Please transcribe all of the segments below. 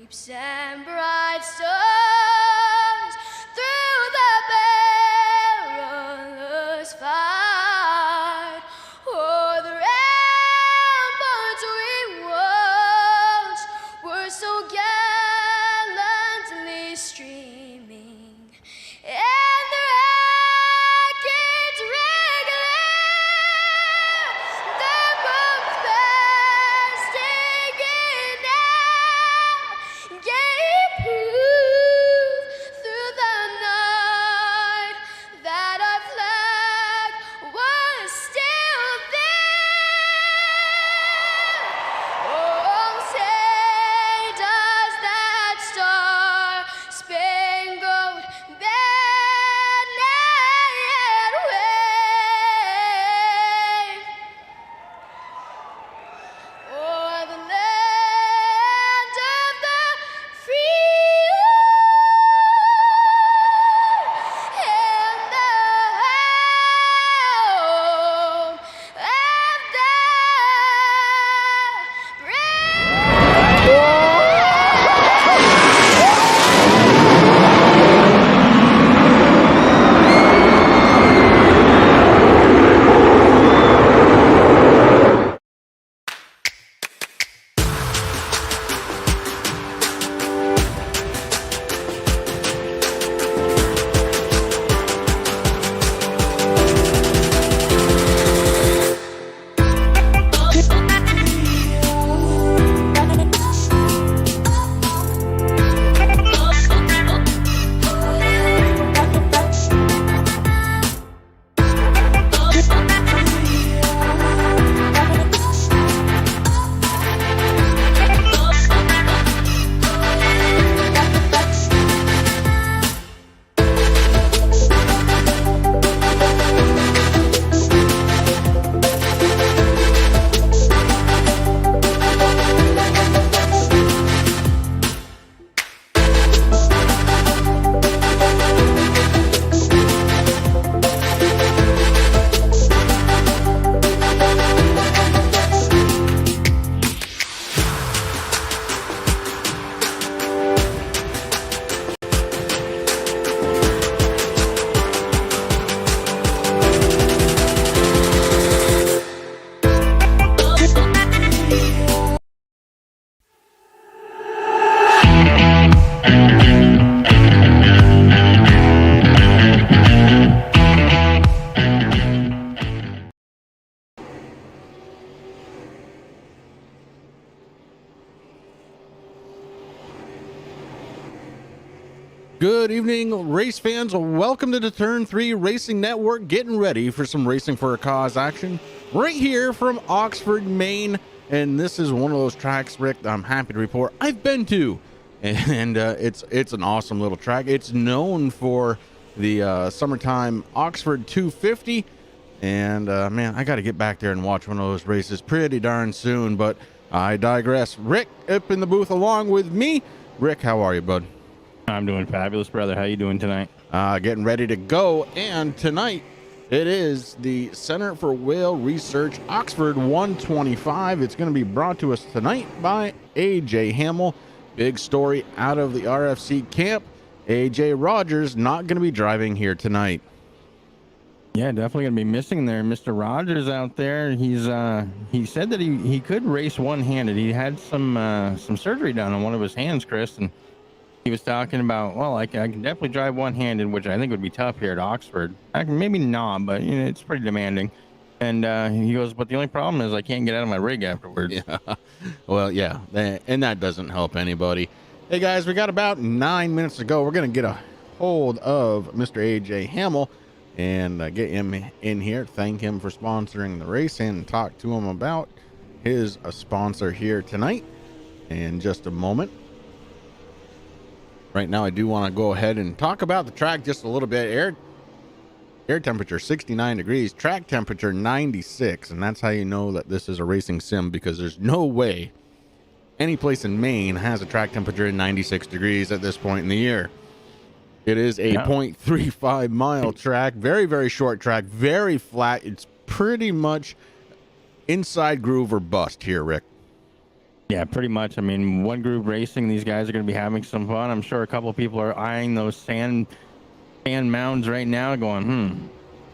Stripes and bright stars through the perilous fight. O'er the ramparts we watched were so gallantly streaming, and the rockets regular, the bombs bursting in air, gave proof through the night that our flag was still there. Oh, say does that star-spangled banner yet wave o'er the land of the free and the home of the brave. Good evening, race fans. Welcome to the Turn 3 Racing Network, getting ready for some Racing for a Cause action right here from Oxford, Maine. And this is one of those tracks, Rick, that I'm happy to report I've been to. And it's an awesome little track. It's known for the summertime Oxford 250. And man, I got to get back there and watch one of those races pretty darn soon. But I digress. Rick up in the booth along with me. Rick, how are you, bud? I'm doing fabulous, brother. How you doing tonight? Getting ready to go. And tonight it is the Center for Whale Research Oxford 125. It's going to be brought to us tonight by AJ Hamel. Big story out of the RFC camp. AJ Rogers not going to be driving here tonight. Yeah, definitely gonna be missing there. Mr. Rogers out there. He said that he could race one-handed. He had some surgery done on one of his hands, Chris, and he was talking about, well, I can definitely drive one-handed, which I think would be tough here at Oxford. Maybe not, but you know, it's pretty demanding. And he goes, but the only problem is I can't get out of my rig afterwards. Yeah. Well, yeah, and that doesn't help anybody. Hey guys, we got about 9 minutes to go. We're gonna get a hold of Mr. AJ Hamel and get him in here. Thank him for sponsoring the race and talk to him about his sponsor here tonight in just a moment. Right now, I do want to go ahead and talk about the track just a little bit. Air temperature 69 degrees, track temperature 96, and that's how you know that this is a racing sim, because there's no way any place in Maine has a track temperature in 96 degrees at this point in the year. It is a 0.35 mile track, very, very short track, very flat. It's pretty much inside groove or bust here, Rick. Yeah, pretty much. I mean, one group racing, these guys are going to be having some fun. I'm sure a couple of people are eyeing those sand mounds right now, going,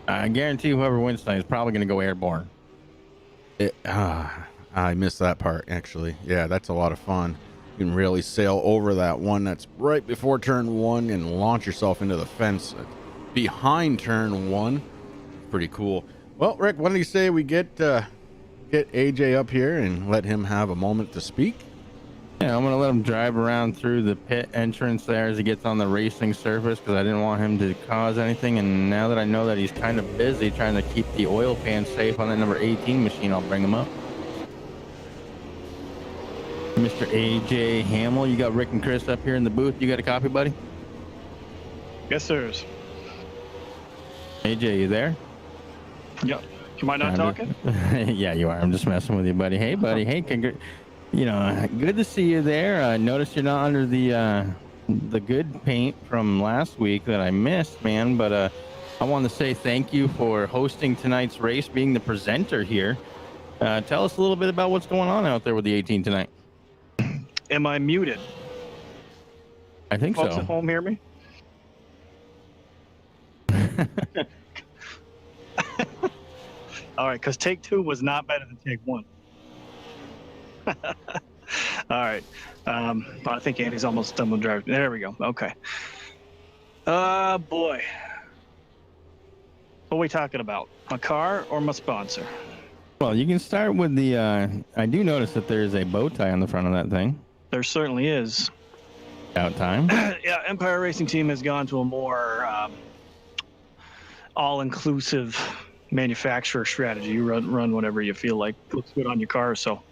I guarantee whoever wins tonight is probably going to go airborne. I missed that part, actually. Yeah, that's a lot of fun. You can really sail over that one that's right before turn 1 and launch yourself into the fence behind turn 1. Pretty cool. Well, Rick, why don't you say we get AJ up here and let him have a moment to speak? Yeah, I'm going to let him drive around through the pit entrance there as he gets on the racing surface, because I didn't want him to cause anything. And now that I know that he's kind of busy trying to keep the oil pan safe on that number 18 machine, I'll bring him up. Mr. AJ Hamel, you got Rick and Chris up here in the booth. You got a copy, buddy? Yes, sirs. AJ, you there? Yep. Am I not talking? Yeah, you are. I'm just messing with you, buddy. Hey, buddy. Hey, good to see you there. Notice you're not under the good paint from last week that I missed, man. But I want to say thank you for hosting tonight's race, being the presenter here. Tell us a little bit about what's going on out there with the 18 tonight. Am I muted? I think Folks so. at home hear me? All right, because take 2 was not better than take 1. All right. I think Andy's almost done with driving. There we go. Okay. Boy. What are we talking about? My car or my sponsor? Well, you can start with the. I do notice that there's a bow tie on the front of that thing. There certainly is. About time. Yeah, Empire Racing Team has gone to a more all-inclusive manufacturer strategy. You run whatever you feel like looks good on your car. So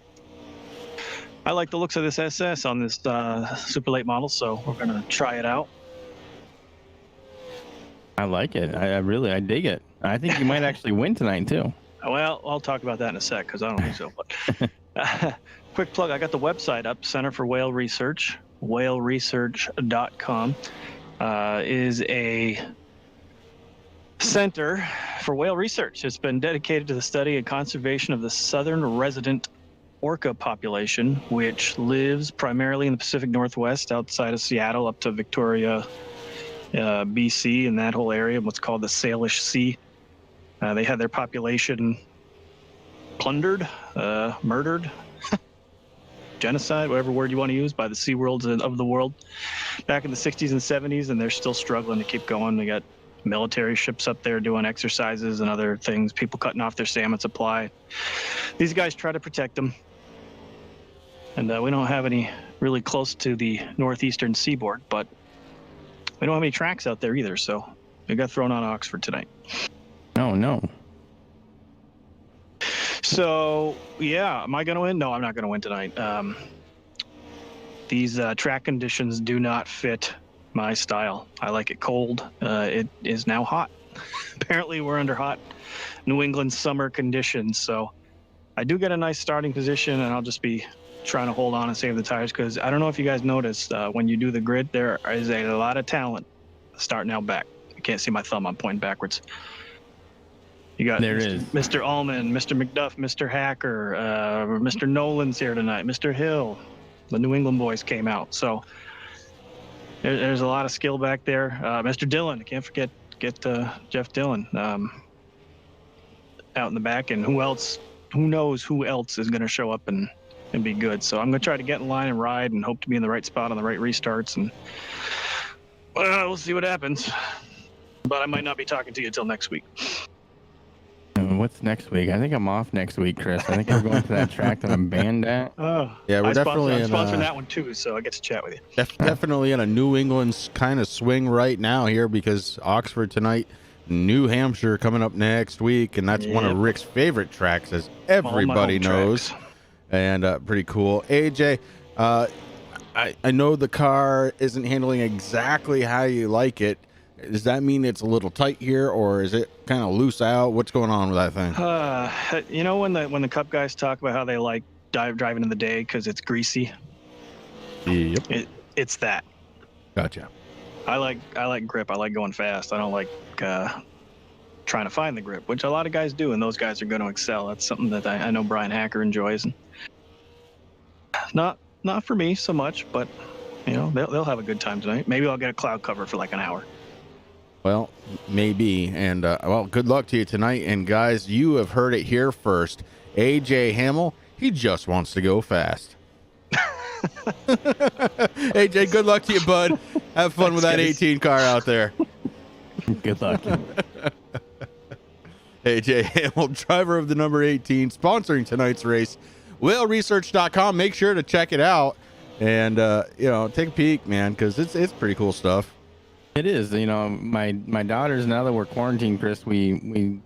I like the looks of this SS on this super late model, so we're gonna try it out. I like it. I dig it. I think you might actually win tonight too. Well, I'll talk about that in a sec because I don't think so. But quick plug: I got the website up, Center for Whale Research. WhaleResearch.com is a center for whale research. It's been dedicated to the study and conservation of the southern resident orca population, which lives primarily in the Pacific Northwest, outside of Seattle, up to Victoria, BC, and that whole area, what's called the Salish Sea. They had their population plundered, murdered, genocide, whatever word you want to use, by the sea worlds of the world back in the 60s and 70s, and they're still struggling to keep going. They got military ships up there doing exercises and other things, people cutting off their salmon supply. These guys try to protect them, and we don't have any really close to the northeastern seaboard, but we don't have any tracks out there either, so we got thrown on Oxford tonight. Oh no. So, yeah, am I going to win? No, I'm not going to win tonight. These track conditions do not fit my style. I like it cold. It is now hot. Apparently, we're under hot New England summer conditions. So, I do get a nice starting position, and I'll just be trying to hold on and save the tires, because I don't know if you guys noticed, when you do the grid, there is a lot of talent starting out back. You can't see my thumb. I'm pointing backwards. You got Mr. Ullman, Mr. McDuff, Mr. Hacker, Mr. Nolan's here tonight, Mr. Hill. The New England boys came out. So there's a lot of skill back there. Mr. Dillon, I can't forget Jeff Dillon out in the back. And who knows who else is going to show up and be good. So I'm going to try to get in line and ride and hope to be in the right spot on the right restarts. And well, we'll see what happens. But I might not be talking to you until next week. What's next week? I think I'm off next week, Chris. I think we're going to that track that I'm banned at. Oh, yeah, we're definitely I'm sponsoring that one too, so I get to chat with you. Definitely in a New England kind of swing right now here, because Oxford tonight, New Hampshire coming up next week, and that's one of Rick's favorite tracks, as everybody knows. Tracks. And pretty cool. AJ, I know the car isn't handling exactly how you like it. Does that mean it's a little tight here, or is it kind of loose out? What's going on with that thing? You know, when the Cup guys talk about how they like driving in the day because it's greasy. Yep. It's that. Gotcha. I like grip. I like going fast. I don't like trying to find the grip, which a lot of guys do, and those guys are going to excel. That's something that I know Brian Hacker enjoys. And not for me so much, but they'll have a good time tonight. Maybe I'll get a cloud cover for like an hour. Well, maybe. And well, good luck to you tonight. And guys, you have heard it here first. AJ Hamel, he just wants to go fast. AJ, good luck to you, bud. Have fun with that 18 car out there. Good luck. AJ Hamel, driver of the number 18, sponsoring tonight's race. whaleresearch.com. Make sure to check it out and take a peek, man, because it's pretty cool stuff. It is. My daughters, now that we're quarantined, Chris, we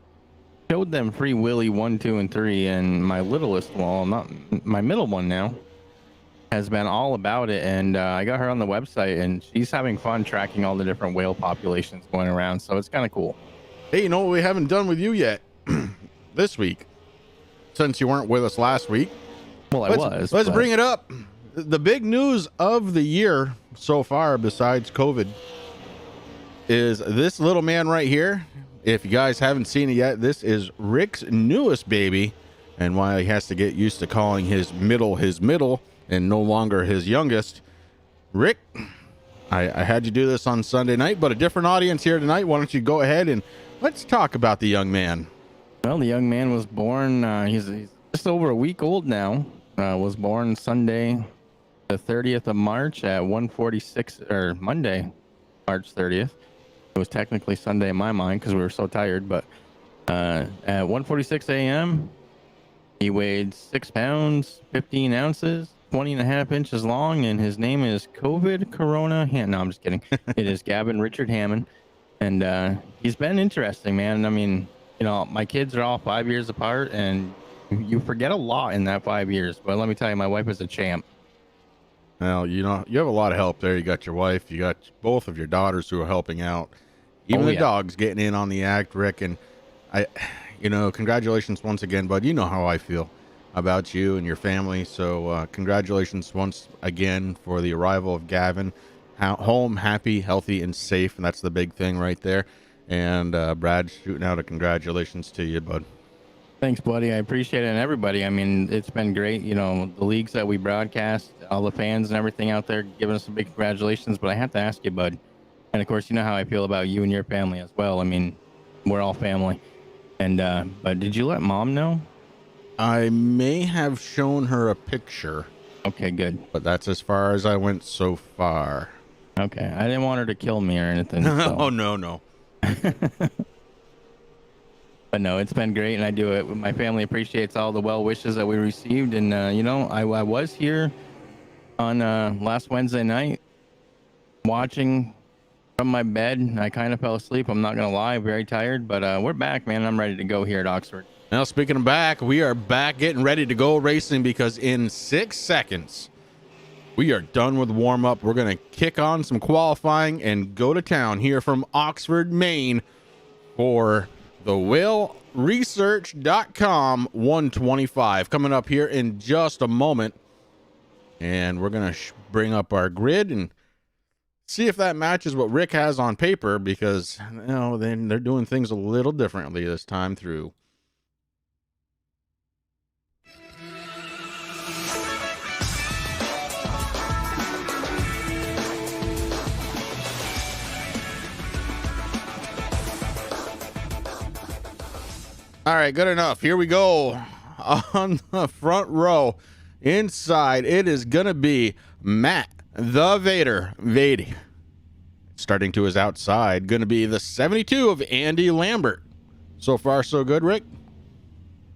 showed them Free Willy 1, 2, and 3, and my littlest, well, not my middle one now, has been all about it. And I got her on the website, and she's having fun tracking all the different whale populations going around. So it's kind of cool. Hey, you know what we haven't done with you yet this week, since you weren't with us last week? Well, Let's bring it up. The big news of the year so far, besides COVID, is this little man right here. If you guys haven't seen it yet, this is Rick's newest baby, and why he has to get used to calling his middle and no longer his youngest. Rick, I had you do this on Sunday night, but a different audience here tonight. Why don't you go ahead and let's talk about the young man. Well, the young man was born, he's just over a week old now, was born Sunday, the 30th of March at 1:46, or Monday, March 30th. It was technically Sunday in my mind because we were so tired, but at 1:46 a.m., he weighed 6 pounds, 15 ounces, 20.5 inches long, and his name is COVID Corona. No, I'm just kidding. It is Gavin Richard Hammond, and he's been interesting, man. I mean, my kids are all 5 years apart, and you forget a lot in that 5 years. But let me tell you, my wife is a champ. Well, you have a lot of help there. You got your wife, you got both of your daughters who are helping out. Even the dog's getting in on the act, Rick. And congratulations once again, bud. You know how I feel about you and your family. So congratulations once again for the arrival of Gavin. Home, happy, healthy, and safe. And that's the big thing right there. And Brad, shooting out a congratulations to you, bud. Thanks, buddy. I appreciate it. And everybody, I mean, it's been great. The leagues that we broadcast, all the fans and everything out there giving us a big congratulations. But I have to ask you, bud. And of course, you know how I feel about you and your family as well. I mean, we're all family. And but did you let Mom know? I may have shown her a picture. Okay, good. But that's as far as I went so far. Okay, I didn't want her to kill me or anything. So. Oh no. But no, it's been great, and I do it. My family appreciates all the well wishes that we received, and I was here on last Wednesday night watching from my bed. I kind of fell asleep. I'm not gonna lie, very tired, but we're back, man. I'm ready to go here at Oxford. Now, speaking of back, we are back getting ready to go racing because in 6 seconds we are done with warm up. We're gonna kick on some qualifying and go to town here from Oxford, Maine for the whaleresearch.com 125 coming up here in just a moment. And we're going to bring up our grid and see if that matches what Rick has on paper, because then they're doing things a little differently this time through. All right, good enough. Here we go. On the front row, inside, it is going to be Matt the Vader Vady. Starting to his outside, going to be the 72 of Andy Lambert. So far, so good, Rick?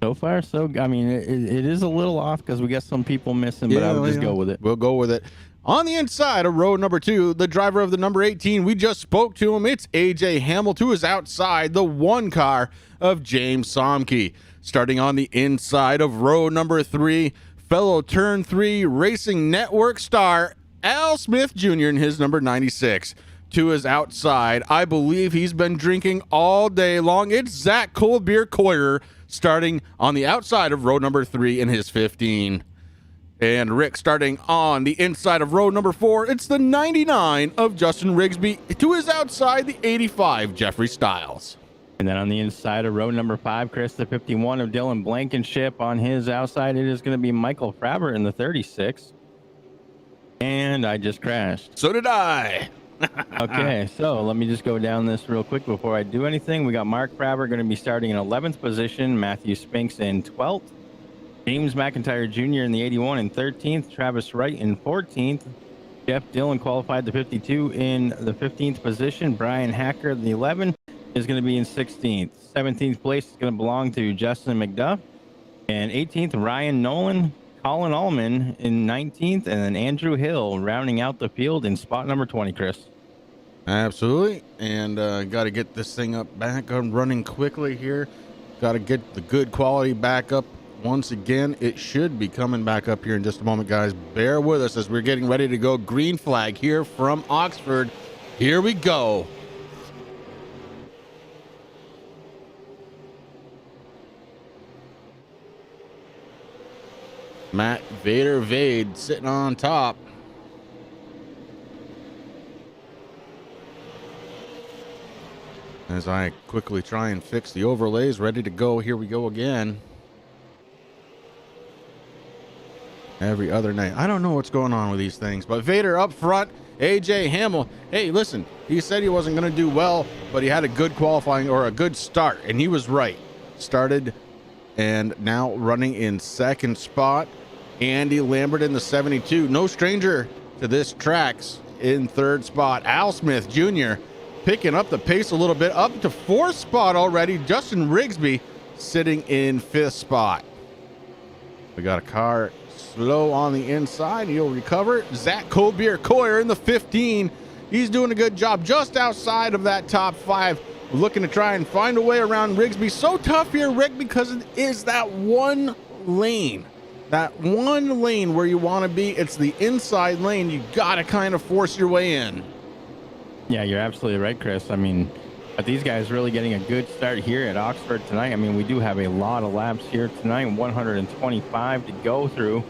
So far, so I mean, it is a little off because we got some people missing, but I would just go with it. We'll go with it. On the inside of row number 2, the driver of the number 18, we just spoke to him. It's AJ Hamel. To his outside, the 1 car of James Somke. Starting on the inside of row number 3, fellow Turn 3 Racing Network star Al Smith Jr. in his number 96. To his outside, I believe he's been drinking all day long. It's Zach Cold Beer Coyer, starting on the outside of row number 3 in his 15. And Rick starting on the inside of row number 4. It's the 99 of Justin Rigsby. To his outside, the 85 Jeffrey Stiles. And then on the inside of row number 5, Chris, the 51 of Dylan Blankenship. On his outside, it is going to be Michael Fraber in the 36. And I just crashed. So did I. Okay, so let me just go down this real quick before I do anything. We got Mark Fravert going to be starting in 11th position, Matthew Spinks in 12th, James McIntyre Jr. in the 81 in 13th, Travis Wright in 14th, Jeff Dillon qualified the 52 in the 15th position, Brian Hacker the 11 is going to be in 16th. 17th place is going to belong to Justin McDuff, and 18th Ryan Nolan, Colin Allman in 19th, and then Andrew Hill rounding out the field in spot number 20, Chris. Absolutely. And got to get this thing up back on running quickly here. Got to get the good quality back up once again. It should be coming back up here in just a moment, guys. Bear with us as we're getting ready to go. Green flag here from Oxford. Here we go. Matt Vader Vade sitting on top. As I quickly try and fix the overlays, ready to go. Here we go again. Every other night. I don't know what's going on with these things, but Vader up front. AJ Hamel. Hey, listen, he said he wasn't going to do well, but he had a good qualifying or a good start, and he was right. Started and now running in second spot. Andy Lambert in the 72. No stranger to this tracks in third spot. Al Smith Jr. picking up the pace a little bit, up to fourth spot already. Justin Rigsby sitting in fifth spot. We got a car slow on the inside. He'll recover. Zach Cobier-Coyer in the 15. He's doing a good job just outside of that top five. Looking to try and find a way around Rigsby. So tough here, Rick, because it is that one lane. That one lane where you want to be. It's the inside lane. You got to kind of force your way in. Yeah, you're absolutely right, Chris. I mean, but these guys really getting a good start here at Oxford tonight. I mean, we do have a lot of laps here tonight, 125 to go through.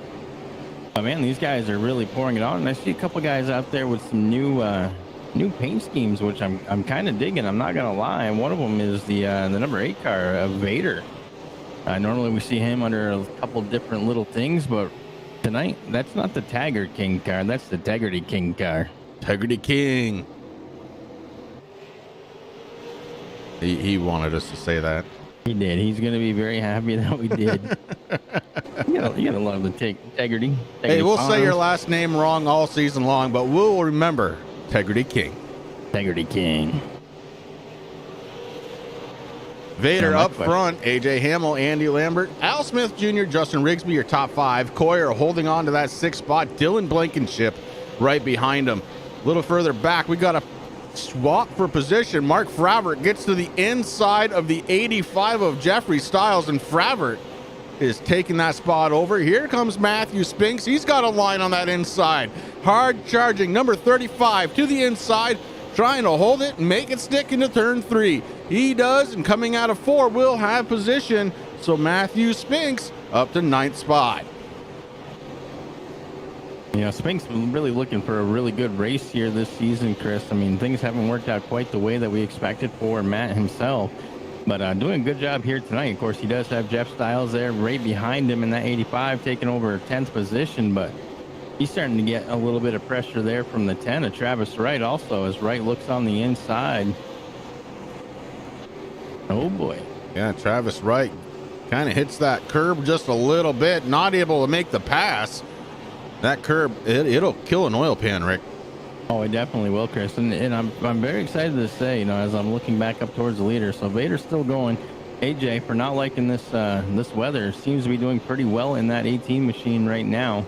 But man, these guys are really pouring it on. And I see a couple guys out there with some new paint schemes, which I'm kind of digging. I'm not gonna lie. And one of them is the number 8 car of Vader. Normally we see him under a couple different little things, but tonight that's not the Taggart King car. That's the Tegrity King car. Tegrity King. He wanted us to say that. He did. He's going to be very happy that we did. you gotta love the Tegrity. Hey, we'll say your last name wrong all season long, but we'll remember Tegrity King. Tegrity King. Vader up front, AJ Hamel, Andy Lambert, Al Smith Jr., Justin Rigsby, your top five. Coyer holding on to that sixth spot. Dylan Blankenship right behind him. A little further back, we got a swap for position. Mark Fravert gets to the inside of the 85 of Jeffrey Stiles, and Fravert is taking that spot over. Here comes Matthew Spinks. He's got a line on that inside. Hard charging, number 35 to the inside, trying to hold it and make it stick into turn 3. He does, and coming out of 4 will have position. So Matthew Spinks up to 9th spot. Yeah, Spinks really looking for a really good race here this season, Chris. I mean, things haven't worked out quite the way that we expected for Matt himself. But doing a good job here tonight. Of course, he does have Jeff Stiles there right behind him in that 85, taking over 10th position. But he's starting to get a little bit of pressure there from the 10 of Travis Wright also, as Wright looks on the inside. Oh, boy. Yeah, Travis Wright kind of hits that curb just a little bit, not able to make the pass. That curb, it'll kill an oil pan, Rick. Oh, it definitely will, Chris. And I'm very excited to say, as I'm looking back up towards the leader. So Vader's still going. AJ, for not liking this this weather, seems to be doing pretty well in that 18 machine right now.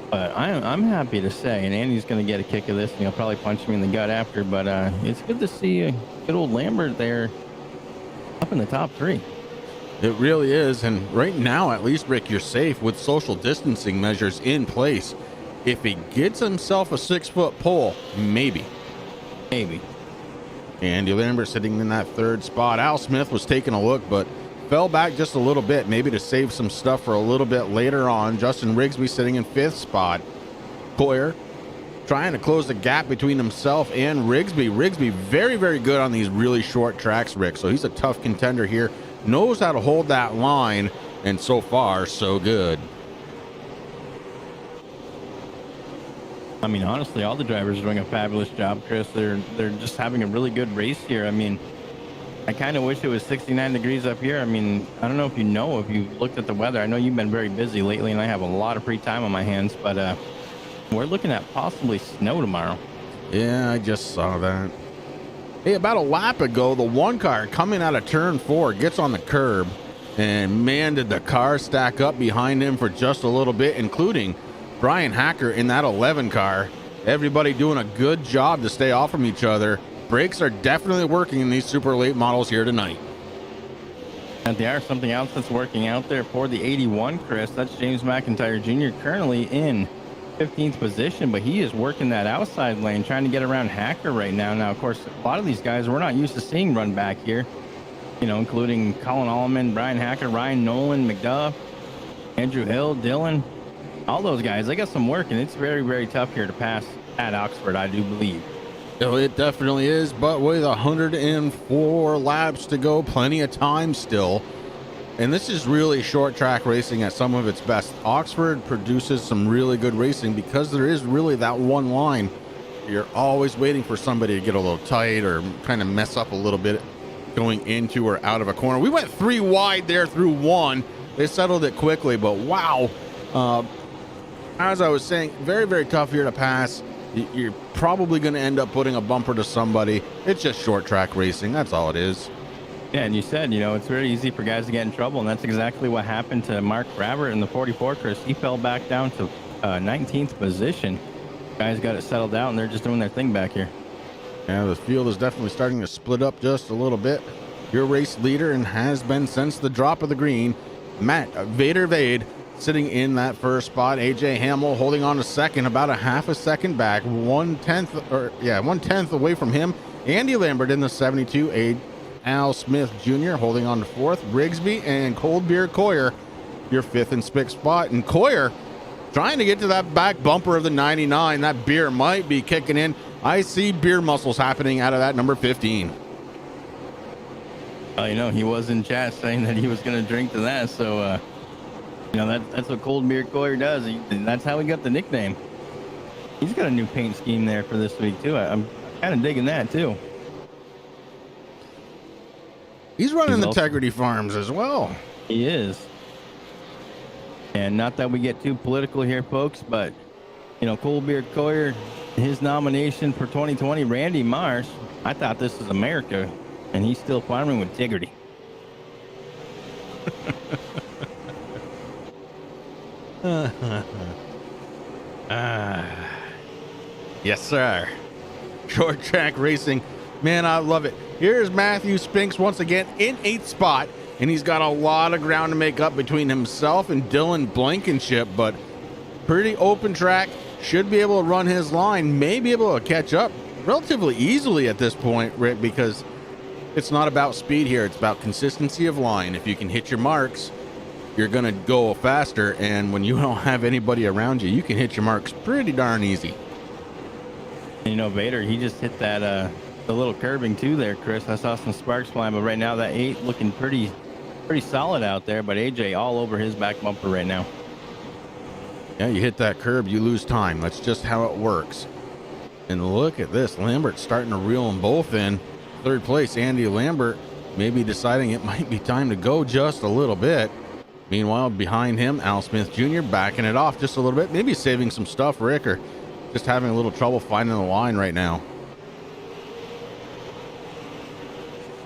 But I'm happy to say, and Andy's going to get a kick of this, and he'll probably punch me in the gut after. But it's good to see good old Lambert there up in the top 3. It really is. And right now, at least, Rick, you're safe with social distancing measures in place. If he gets himself a 6-foot pole, maybe. Andy Lambert sitting in that 3rd spot. Al Smith was taking a look, but fell back just a little bit, maybe to save some stuff for a little bit later on. Justin Rigsby sitting in 5th spot. Coyer trying to close the gap between himself and Rigsby. Rigsby very, very good on these really short tracks, Rick. So he's a tough contender here. Knows how to hold that line, and so far, so good. I mean, honestly, all the drivers are doing a fabulous job, Chris. They're just having a really good race here. I mean, I kind of wish it was 69 degrees up here. I mean, I don't know if you've looked at the weather. I know you've been very busy lately, and I have a lot of free time on my hands, but we're looking at possibly snow tomorrow. Yeah, I just saw that. Hey, about a lap ago, the one car coming out of turn 4 gets on the curb, and man, did the car stack up behind him for just a little bit, including Brian Hacker in that 11 car. Everybody doing a good job to stay off from each other. Brakes are definitely working in these super late models here tonight. And they are something else that's working out there for the 81, Chris. That's James McIntyre Jr. currently in 15th position, but he is working that outside lane, trying to get around Hacker right now. Now, of course, a lot of these guys we're not used to seeing run back here, including Colin Allman, Brian Hacker, Ryan Nolan, McDuff, Andrew Hill, Dylan, all those guys. They got some work, and it's very, very tough here to pass at Oxford, I do believe. Oh, it definitely is, but with 104 laps to go, plenty of time still. And this is really short track racing at some of its best. Oxford produces some really good racing because there is really that one line. You're always waiting for somebody to get a little tight or kind of mess up a little bit going into or out of a corner. We went 3 wide there through 1. They settled it quickly, but wow. As I was saying, very, very tough here to pass. You're probably going to end up putting a bumper to somebody. It's just short track racing. That's all it is. Yeah, and you said, it's very easy for guys to get in trouble, and that's exactly what happened to Mark Brabbert in the 44, Chris. He fell back down to 19th position. Guys got it settled out, and they're just doing their thing back here. Yeah, the field is definitely starting to split up just a little bit. Your race leader, and has been since the drop of the green, Matt Vader Vade, sitting in that first spot. AJ Hamel holding on to second, about a half a second back, 1/10 away from him. Andy Lambert in the 72. Al Smith Jr. holding on to fourth. Rigsby and Cold Beer Coyer, your fifth and sixth spot. And Coyer trying to get to that back bumper of the 99. That beer might be kicking in. I see beer muscles happening out of that number 15. He was in chat saying that he was going to drink to that, so that's what Cold Beer Coyer does. That's how he got the nickname. He's got a new paint scheme there for this week too. I'm kind of digging that too. He's running Integrity Farms as well. He is. And not that we get too political here, folks, but Cold Beer Coyer, his nomination for 2020, Randy Marsh. I thought this was America, and he's still farming with integrity. Yes, sir. Short track racing. Man, I love it. Here's Matthew Spinks once again in 8th spot, and he's got a lot of ground to make up between himself and Dylan Blankenship, but pretty open track. Should be able to run his line, may be able to catch up relatively easily at this point, Rick, because it's not about speed here. It's about consistency of line. If you can hit your marks, you're going to go faster, and when you don't have anybody around you, you can hit your marks pretty darn easy. Vader, he just hit that the little curbing too there, Chris. I saw some sparks flying, but right now that 8 looking pretty solid out there, but AJ all over his back bumper right now. Yeah, you hit that curb, you lose time. That's just how it works. And look at this. Lambert's starting to reel them both in. Third place, Andy Lambert maybe deciding it might be time to go just a little bit. Meanwhile, behind him, Al Smith Jr. backing it off just a little bit. Maybe saving some stuff, Rick, or just having a little trouble finding the line right now.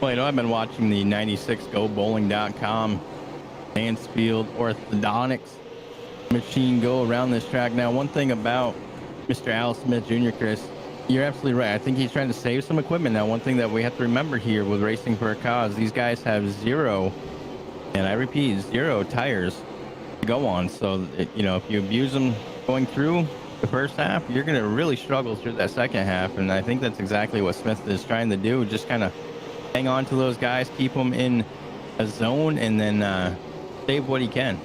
Well, I've been watching the 96GoBowling.com Mansfield Orthodontics machine go around this track. Now, one thing about Mr. Al Smith Jr., Chris, you're absolutely right. I think he's trying to save some equipment. Now, one thing that we have to remember here with Racing for a Cause, these guys have 0, and I repeat, 0 tires to go on. So, if you abuse them going through the first half, you're going to really struggle through that second half. And I think that's exactly what Smith is trying to do. Just kind of hang on to those guys, keep them in a zone, and then save what he can.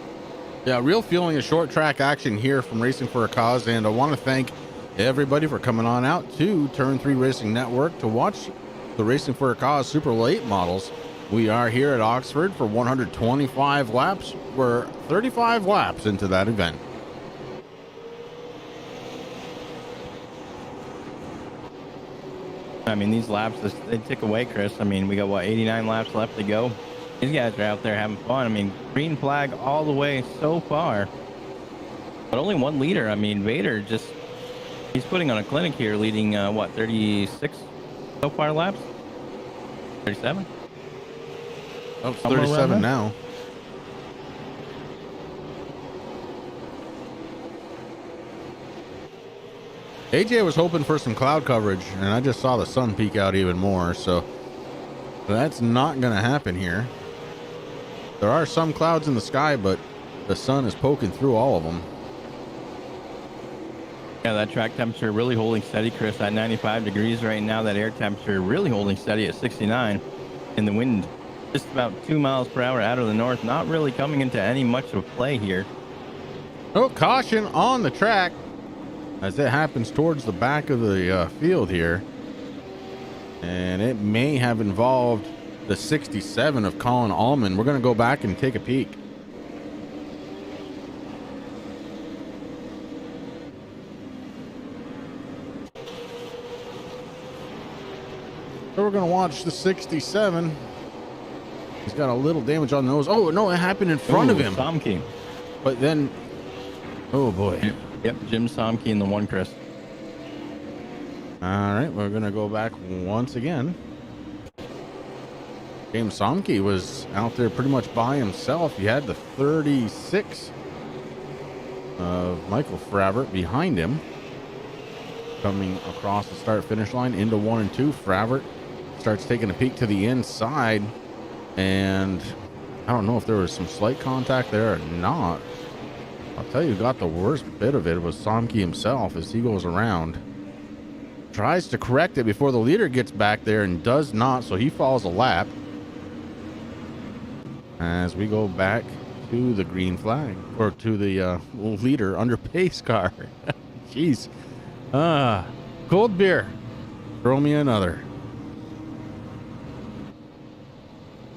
Yeah, real feeling of short track action here from Racing for a Cause. And I want to thank everybody for coming on out to Turn 3 Racing Network to watch the Racing for a Cause Super Late Models. We are here at Oxford for 125 laps. We're 35 laps into that event. I mean, these laps, they tick away, Chris. I mean, we got, what, 89 laps left to go. These guys are out there having fun. I mean, green flag all the way so far. But only one leader. I mean, Vader he's putting on a clinic here, leading, what, 36 so far laps? 37? Oh, it's 37 now. AJ was hoping for some cloud coverage, and I just saw the sun peek out even more, so that's not going to happen here. There are some clouds in the sky, but the sun is poking through all of them. Yeah, that track temperature really holding steady, Chris, at 95 degrees right now. That air temperature really holding steady at 69. And the wind just about 2 miles per hour out of the north, not really coming into any much of play here. Oh, caution on the track as it happens towards the back of the field here. And it may have involved the 67 of Colin Allman. We're going to go back and take a peek. So we're going to watch the 67. He's got a little damage on the nose. Oh, no, it happened in front of him. Somke. But then, oh boy. Yep, Jim Somke in the one, Chris. All right, we're going to go back once again. James Somke was out there pretty much by himself. He had the 36 of Michael Fravert behind him. Coming across the start-finish line into 1 and 2. Fravert starts taking a peek to the inside. And I don't know if there was some slight contact there or not. I'll tell you, who got the worst bit of it was Somke himself as he goes around. Tries to correct it before the leader gets back there and does not, so he falls a lap. As we go back to the green flag, or to the leader under pace car. Jeez. Cold beer. Throw me another.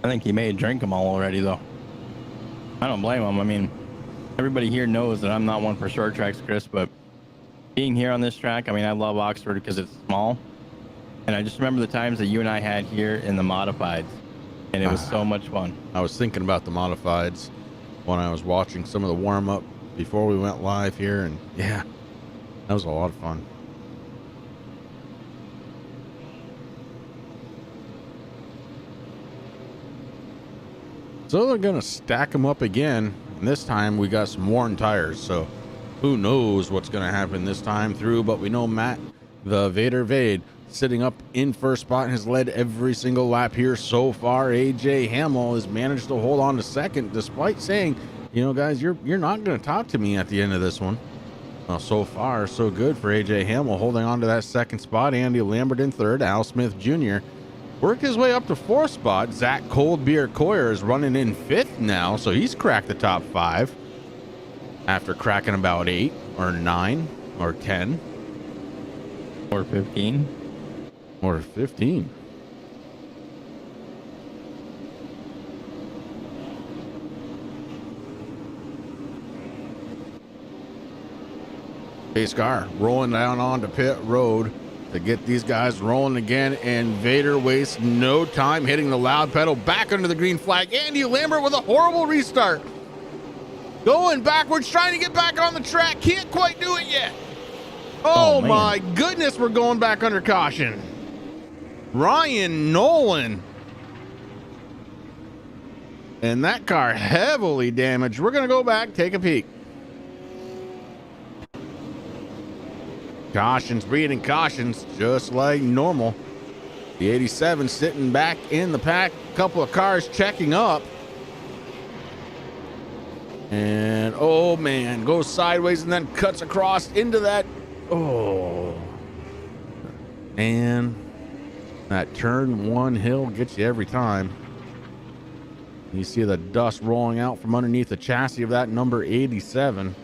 I think he may drink them all already, though. I don't blame him. I mean, everybody here knows that I'm not one for short tracks, Chris, but being here on this track, I mean, I love Oxford because it's small. And I just remember the times that you and I had here in the modifieds, and it was so much fun. I was thinking about the modifieds when I was watching some of the warm-up before we went live here, and yeah, that was a lot of fun. So they're going to stack them up again, and this time we got some worn tires, so who knows what's going to happen this time through, but we know Matt, the Vader Vade, sitting up in first spot and has led every single lap here so far. AJ Hamel has managed to hold on to second, despite saying, you know, guys, you're not going to talk to me at the end of this one. Well, so far, so good for AJ Hamel, holding on to that second spot. Andy Lambert in third. Al Smith Jr. worked his way up to fourth spot. Zach Coldbeer Coyer is running in fifth now, so he's cracked the top 5 after cracking about 8 or 9 or 10 or 15 or 15. Pace car rolling down onto pit road to get these guys rolling again, and Vader wastes no time hitting the loud pedal back under the green flag. Andy Lambert with a horrible restart. Going backwards, trying to get back on the track. Can't quite do it yet. Oh my goodness, we're going back under caution. Ryan Nolan. And that car heavily damaged. We're going to go back, take a peek. Cautions breeding cautions, just like normal. The 87 sitting back in the pack. A couple of cars checking up. And, oh man, goes sideways and then cuts across into that. Oh. And that turn 1 hill gets you every time. You see the dust rolling out from underneath the chassis of that number 87.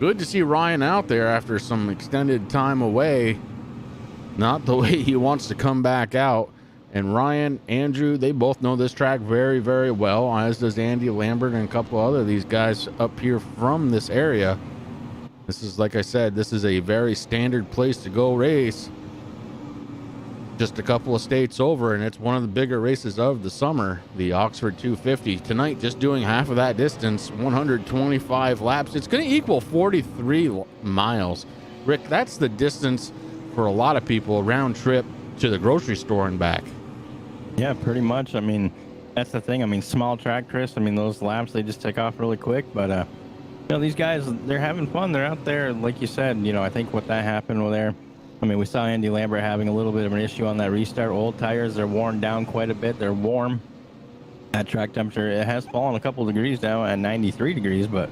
Good to see Ryan out there after some extended time away. Not the way he wants to come back out. And Ryan, Andrew, they both know this track very, very well, as does Andy Lambert and a couple other of these guys up here from this area. This is, like I said, this is a very standard place to go race. just a couple of states over, and it's one of the bigger races of the summer, the Oxford 250. Tonight, just doing half of that distance, 125 laps. It's going to equal 43 miles. Rick, that's the distance for a lot of people, a round trip to the grocery store and back. Yeah, pretty much. I mean, that's the thing. I mean, small track, Chris. I mean, those laps, they just take off really quick. But, you know, these guys, they're having fun. They're out there, like you said, you know, I think what that happened with there, I mean, we saw Andy Lambert having a little bit of an issue on that restart. Old tires, they're worn down quite a bit. They're warm. That track temperature, it has fallen a couple degrees now at 93 degrees, but,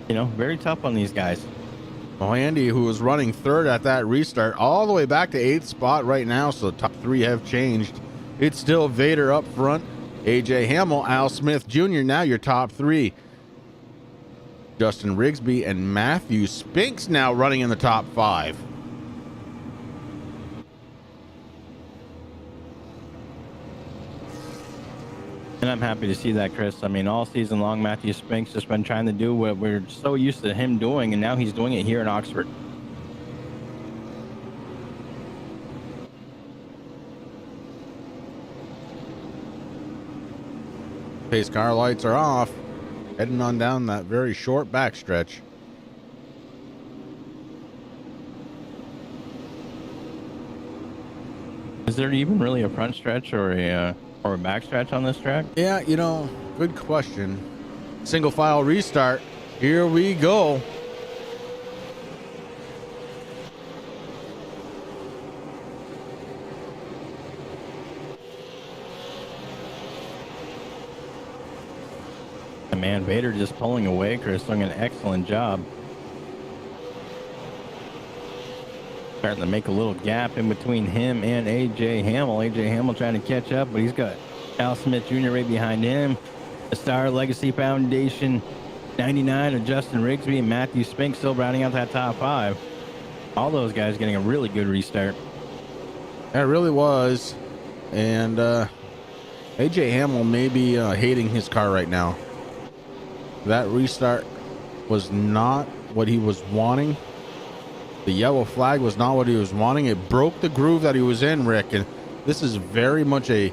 you know, very tough on these guys. Well, Andy, who was running third at that restart, all the way back to 8th spot right now, so the top 3 have changed. It's still Vader up front, AJ Hamel, Al Smith Jr., now your top 3. Justin Rigsby and Matthew Spinks now running in the top 5. And I'm happy to see that, Chris. I mean, all season long, Matthew Spinks has been trying to do what we're so used to him doing, and now he's doing it here in Oxford. Pace car lights are off, heading on down that very short backstretch. Is there even really a front stretch or a back stretch on this track? Yeah, you know, good question. Single file restart. Here we go. And man, Vader just pulling away, Chris, doing an excellent job. Starting to make a little gap in between him and AJ Hamel. AJ Hamel trying to catch up, but he's got Al Smith Jr. right behind him. The Star Legacy Foundation 99 of Justin Rigsby and Matthew Spink still rounding out that top 5. All those guys getting a really good restart. That really was. And AJ Hamel may be hating his car right now. That restart was not what he was wanting. The yellow flag was not what he was wanting. It broke the groove that he was in, Rick. And this is very much a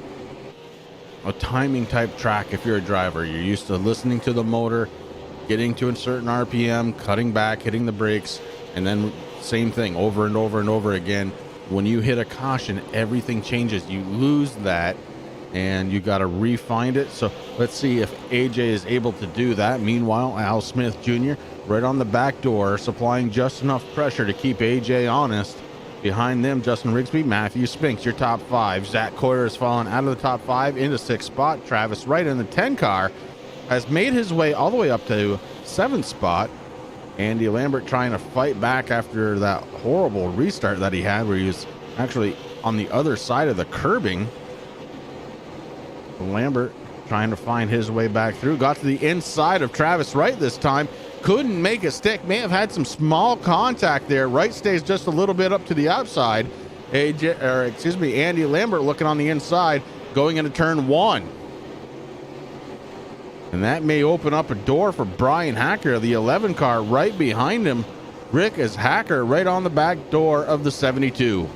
timing type track. If you're a driver, you're used to listening to the motor, getting to a certain RPM, cutting back, hitting the brakes, and then same thing over and over and over again. When you hit a caution, everything changes. You lose that and you got to refine it. So let's see if AJ is able to do that. Meanwhile, Al Smith Jr. right on the back door, supplying just enough pressure to keep AJ honest. Behind them, Justin Rigsby, Matthew Spinks, your top 5. Zach Coyer has fallen out of the top 5 into 6th spot. Travis Wright in the 10 car has made his way all the way up to 7th spot. Andy Lambert trying to fight back after that horrible restart that he had, where he was actually on the other side of the curbing. Lambert trying to find his way back through. Got to the inside of Travis Wright this time. Couldn't make a stick. May have had some small contact there. Wright stays just a little bit up to the outside. Andy Lambert looking on the inside, going into turn 1. And that may open up a door for Brian Hacker, the 11 car right behind him. Rick is Hacker right on the back door of the 72.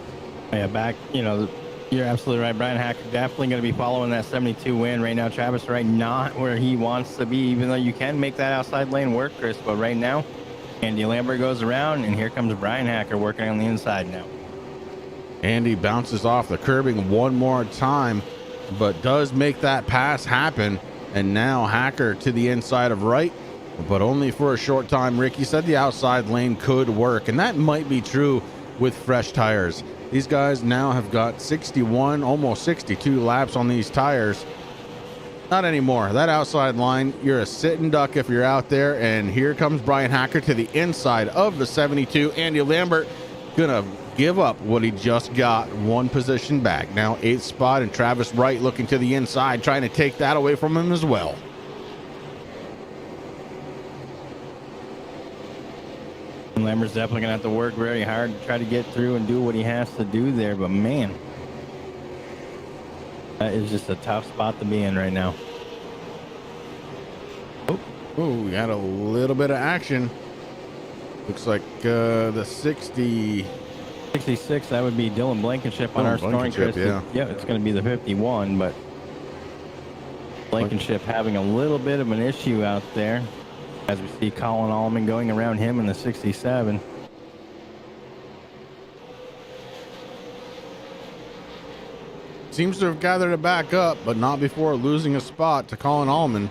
Yeah, back, you know, you're absolutely right. Brian Hacker definitely going to be following that 72 win right now. Travis Wright not where he wants to be, even though you can make that outside lane work, Chris. But right now, Andy Lambert goes around, and here comes Brian Hacker working on the inside now. Andy bounces off the curbing one more time, but does make that pass happen. And now Hacker to the inside of Wright, but only for a short time. Ricky said the outside lane could work, and that might be true with fresh tires. These guys now have got 61, almost 62 laps on these tires. Not anymore. That outside line, you're a sitting duck if you're out there. And here comes Brian Hacker to the inside of the 72. Andy Lambert gonna give up what he just got, one position back. Now 8th spot, and Travis Wright looking to the inside, trying to take that away from him as well. Lambert's definitely going to have to work very hard to try to get through and do what he has to do there. But, man, that is just a tough spot to be in right now. Oh, we had a little bit of action. Looks like the 60 66, that would be Dylan Blankenship on Dylan our scoring, Blankenship, Chris. yeah. It's going to be the 51, but Blankenship having a little bit of an issue out there as we see Colin Allman going around him in the 67. Seems to have gathered it back up, but not before losing a spot to Colin Allman.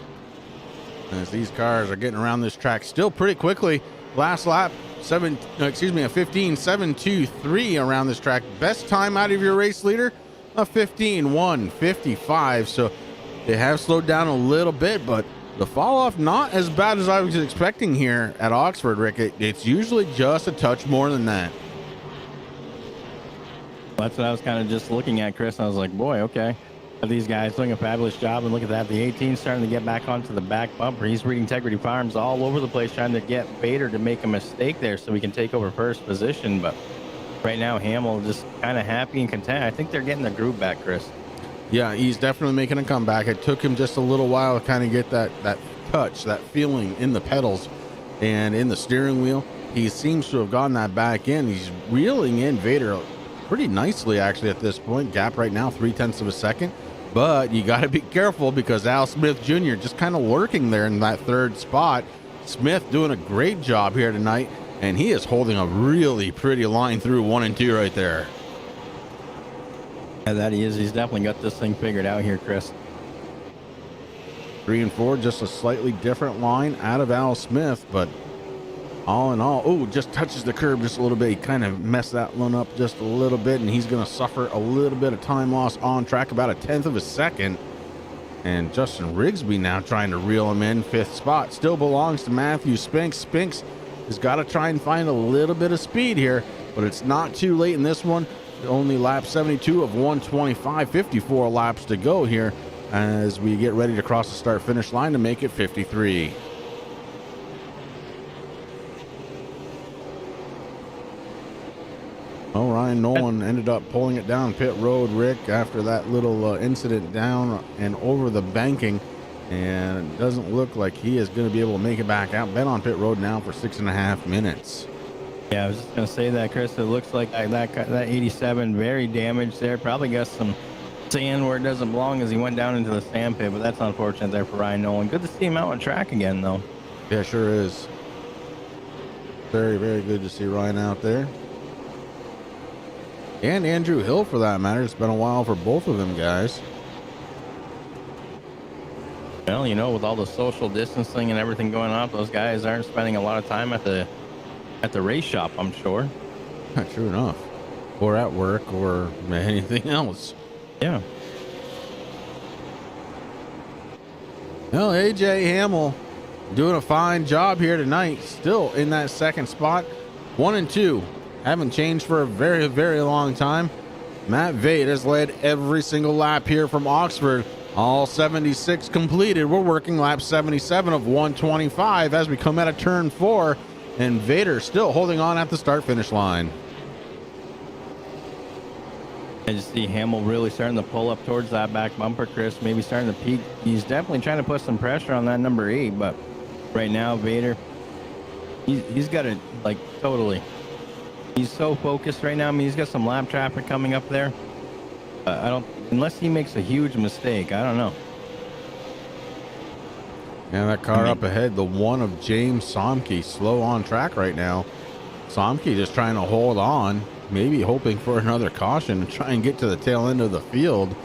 As these cars are getting around this track still pretty quickly. Last lap, a 15.723 around this track. Best time out of your race leader, a 15.155. So they have slowed down a little bit, but the fall off not as bad as I was expecting here at Oxford, Rick. It's usually just a touch more than that. That's what I was kind of just looking at, Chris. I was like, boy, okay. These guys doing a fabulous job, and look at that. The 18 starting to get back onto the back bumper. He's reading Integrity Farms all over the place, trying to get Vader to make a mistake there so we can take over first position. But right now, Hamel just kind of happy and content. I think they're getting their groove back, Chris. Yeah, he's definitely making a comeback. It took him just a little while to kind of get that touch, that feeling in the pedals and in the steering wheel. He seems to have gotten that back in. He's reeling in Vader pretty nicely, actually, at this point. Gap right now, 0.3 of a second. But you got to be careful because Al Smith Jr. just kind of lurking there in that third spot. Smith doing a great job here tonight, and he is holding a really pretty line through 1 and 2 right there. Yeah, that he is. He's definitely got this thing figured out here, Chris. 3 and 4, just a slightly different line out of Al Smith, but all in all, oh, just touches the curb just a little bit. He kind of messed that one up just a little bit, and he's going to suffer a little bit of time loss on track, about 1/10 of a second. And Justin Rigsby now trying to reel him in. 5th spot still belongs to Matthew Spinks. Spinks has got to try and find a little bit of speed here, but it's not too late in this one. Only lap 72 of 125, 54 laps to go here as we get ready to cross the start finish line to make it 53. Oh, Ryan Nolan ended up pulling it down pit road, Rick, after that little incident down and over the banking, and it doesn't look like he is going to be able to make it back out. Been on pit road now for 6.5 minutes. Yeah, I was just going to say that, Chris. It looks like that 87 very damaged there. Probably got some sand where it doesn't belong as he went down into the sand pit, but that's unfortunate there for Ryan Nolan. Good to see him out on track again, though. Yeah, sure is. Very, very good to see Ryan out there. And Andrew Hill, for that matter. It's been a while for both of them guys. Well, you know, with all the social distancing and everything going on, those guys aren't spending a lot of time at the race shop, I'm sure. True enough. Or at work or anything else. Yeah. Well, AJ Hamel doing a fine job here tonight. Still in that second spot. 1 and 2. Haven't changed for a very, very long time. Matt Vade has led every single lap here from Oxford. All 76 completed. We're working lap 77 of 125 as we come out of turn 4. And Vader still holding on at the start finish line. I just see Hamel really starting to pull up towards that back bumper, Chris. Maybe starting to peak. He's definitely trying to put some pressure on that number 8, but right now, Vader, he's got it like totally. He's so focused right now. I mean, he's got some lap traffic coming up there. Unless he makes a huge mistake, I don't know. And that car up ahead, the one of James Somke, slow on track right now. Somke just trying to hold on, maybe hoping for another caution and try and get to the tail end of the field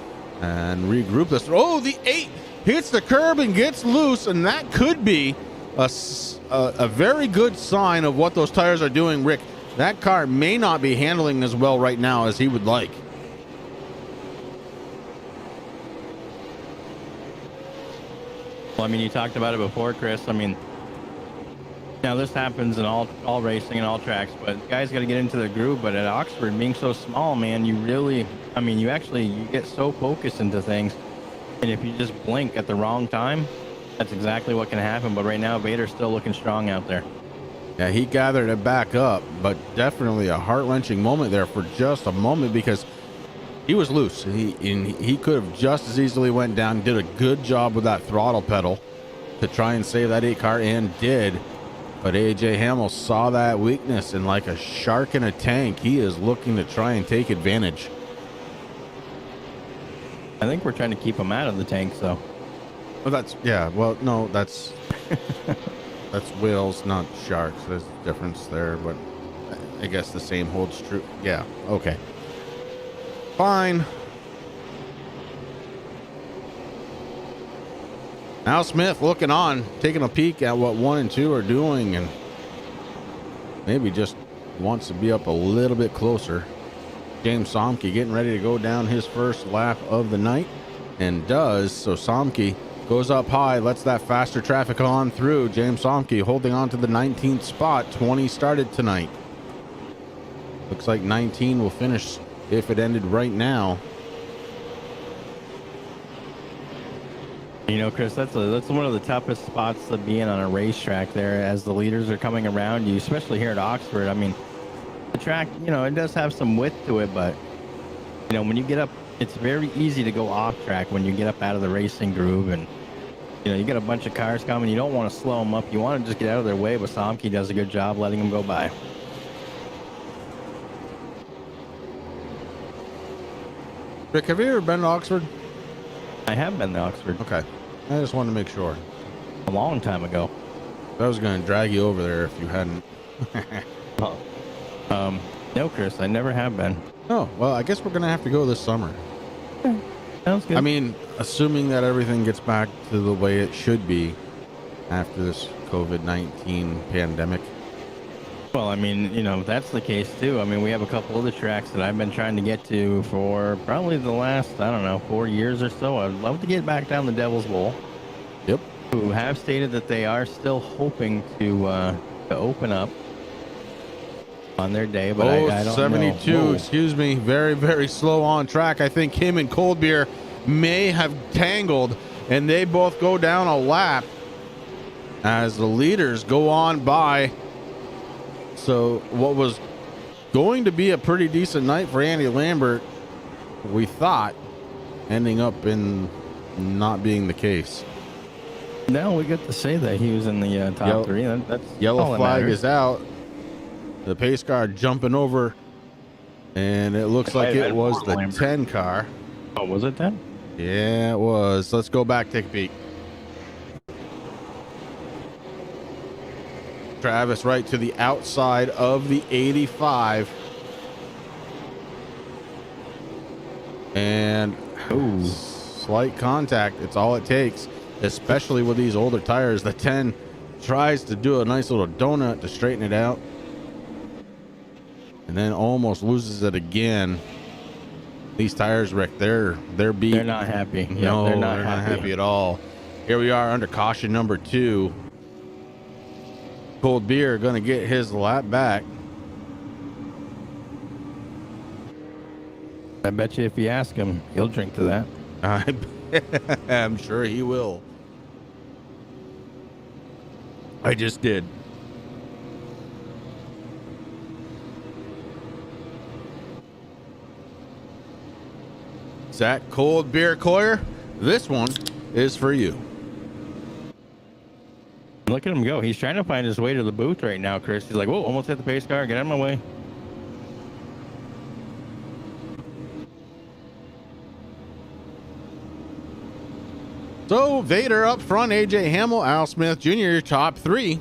and regroup this. Oh, the 8 hits the curb and gets loose, and that could be a very good sign of what those tires are doing, Rick. That car may not be handling as well right now as he would like. Well, I mean, you talked about it before, Chris. I mean, now this happens in all racing and all tracks, but guys got to get into the groove. But at Oxford, being so small, man, you get so focused into things, and if you just blink at the wrong time, that's exactly what can happen. But right now, Vader's still looking strong out there. Yeah, he gathered it back up, but definitely a heart-wrenching moment there for just a moment because he was loose. He could have just as easily went down, did a good job with that throttle pedal to try and save that 8 car, and did. But AJ Hamel saw that weakness, and like a shark in a tank, he is looking to try and take advantage. I think we're trying to keep him out of the tank, so. Well, that's, yeah, well, no, that's that's whales, not sharks. There's a difference there, but I guess the same holds true. Yeah, okay. Fine. Al Smith looking on, taking a peek at what 1 and 2 are doing, and maybe just wants to be up a little bit closer. James Somke getting ready to go down his first lap of the night, and does. So Somke goes up high, lets that faster traffic on through. James Somke holding on to the 19th spot. 20 started tonight. Looks like 19 will finish if it ended right now. You know, Chris, that's one of the toughest spots to be in on a racetrack there as the leaders are coming around you, especially here at Oxford. I mean, the track, you know, it does have some width to it, but, you know, when you get up, it's very easy to go off track when you get up out of the racing groove, and, you know, you got a bunch of cars coming. You don't want to slow them up. You want to just get out of their way, but Somke does a good job letting them go by. Rick, have you ever been to Oxford? I have been to Oxford. Okay. I just wanted to make sure. A long time ago. I was going to drag you over there if you hadn't. No, Chris, I never have been. Oh, well, I guess we're going to have to go this summer. Sounds good. I mean, assuming that everything gets back to the way it should be after this COVID-19 pandemic. Well, I mean, you know, that's the case too. I mean, we have a couple other tracks that I've been trying to get to for probably the last, I don't know, 4 years or so. I'd love to get back down the Devil's Bowl. Yep. Who have stated that they are still hoping to open up on their day, but I don't 72, know. excuse me. Very, very slow on track. I think him and Cold Beer may have tangled, and they both go down a lap as the leaders go on by. So what was going to be a pretty decent night for Andy Lambert, we thought, ending up in not being the case. Now we get to say that he was in the top three. That's yellow all that flag matters. is out. The pace car jumping over, and it looks like it was the 10 car. Oh, was it 10? Yeah, it was. Let's go back, take a peek. Travis right to the outside of the 85. And slight contact. It's all it takes, especially with these older tires. The 10 tries to do a nice little donut to straighten it out, and then almost loses it again. These tires, Rick, they're beat. They're not happy. No, they're not happy at all. Here we are under caution number 2. Cold Beer going to get his lap back. I bet you if you ask him, he'll drink to that. I'm sure he will. I just did. Zach Cold Beer Coyer, this one is for you. Look at him go. He's trying to find his way to the booth right now, Chris. He's like, whoa, almost hit the pace car. Get out of my way. So Vader up front, AJ Hamel, Al Smith Jr., top 3.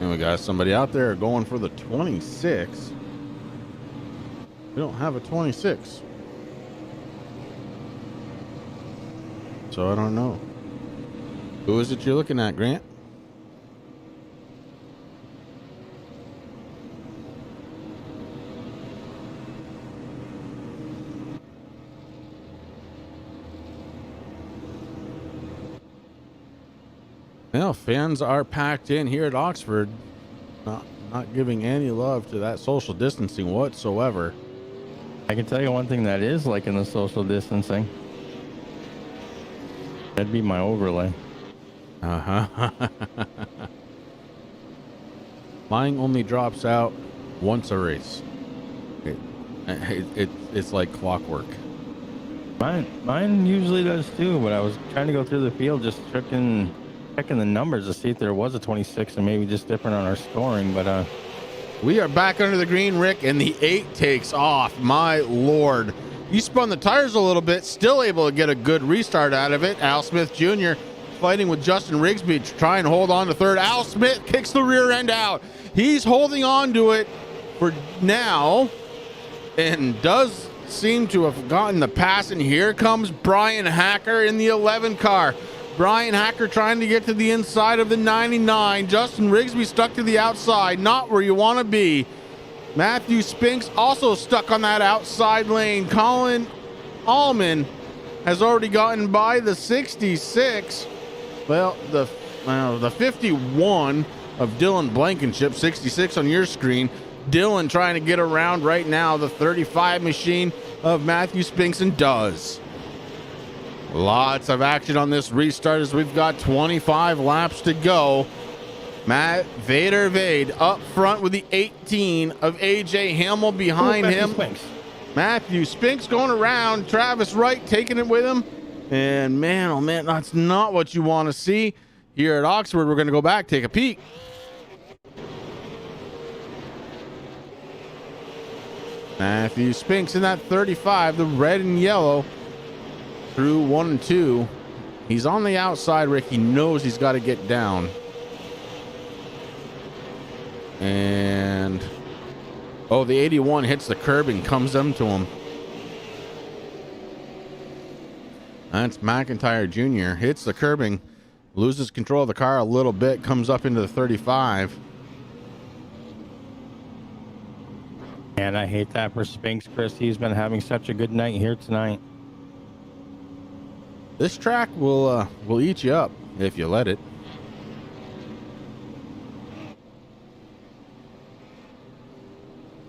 And we got somebody out there going for the 26. We don't have a 26. So I don't know. Who is it you're looking at, Grant? Well, fans are packed in here at Oxford, not giving any love to that social distancing whatsoever. I can tell you one thing that is like in the social distancing. That'd be my overlay. Uh-huh. Mine only drops out once a race. It's like clockwork. Mine usually does too, but I was trying to go through the field just checking checking the numbers to see if there was a 26 and maybe just different on our scoring, but We are back under the green, Rick, and the 8 takes off. My Lord. He spun the tires a little bit, still able to get a good restart out of it. Al Smith Jr. fighting with Justin Rigsby to try and hold on to third. Al Smith kicks the rear end out. He's holding on to it for now and does seem to have gotten the pass. And here comes Brian Hacker in the 11 car. Brian Hacker trying to get to the inside of the 99. Justin Rigsby stuck to the outside, not where you want to be. Matthew Spinks also stuck on that outside lane. Colin Allman has already gotten by the 66. Well, the 51 of Dylan Blankenship, 66 on your screen. Dylan trying to get around right now the 35 machine of Matthew Spinks, and does. Lots of action on this restart as we've got 25 laps to go. Matt Vade up front with the 18 of AJ Hamel behind him. Matthew Spinks going around. Travis Wright taking it with him. And man, oh man, that's not what you want to see. Here at Oxford, we're going to go back, take a peek. Matthew Spinks in that 35, the red and yellow through 1 and 2. He's on the outside, Rick. He knows he's got to get down. And the 81 hits the curb and comes into him. That's McIntyre Jr. Hits the curbing, loses control of the car a little bit, comes up into the 35. And I hate that for Spinks, Chris. He's been having such a good night here tonight. This track will eat you up if you let it.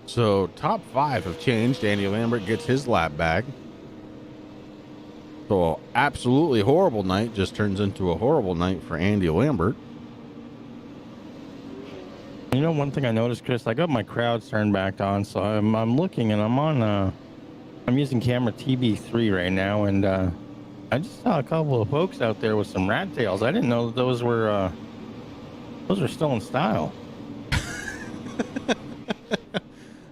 So top 5 have changed. Andy Lambert gets his lap back. So absolutely horrible night just turns into a horrible night for Andy Lambert. You know, one thing I noticed, Chris, I got my crowds turned back on, so I'm looking, and I'm using camera TB3 right now, and I just saw a couple of folks out there with some rat tails. I didn't know that those were still in style.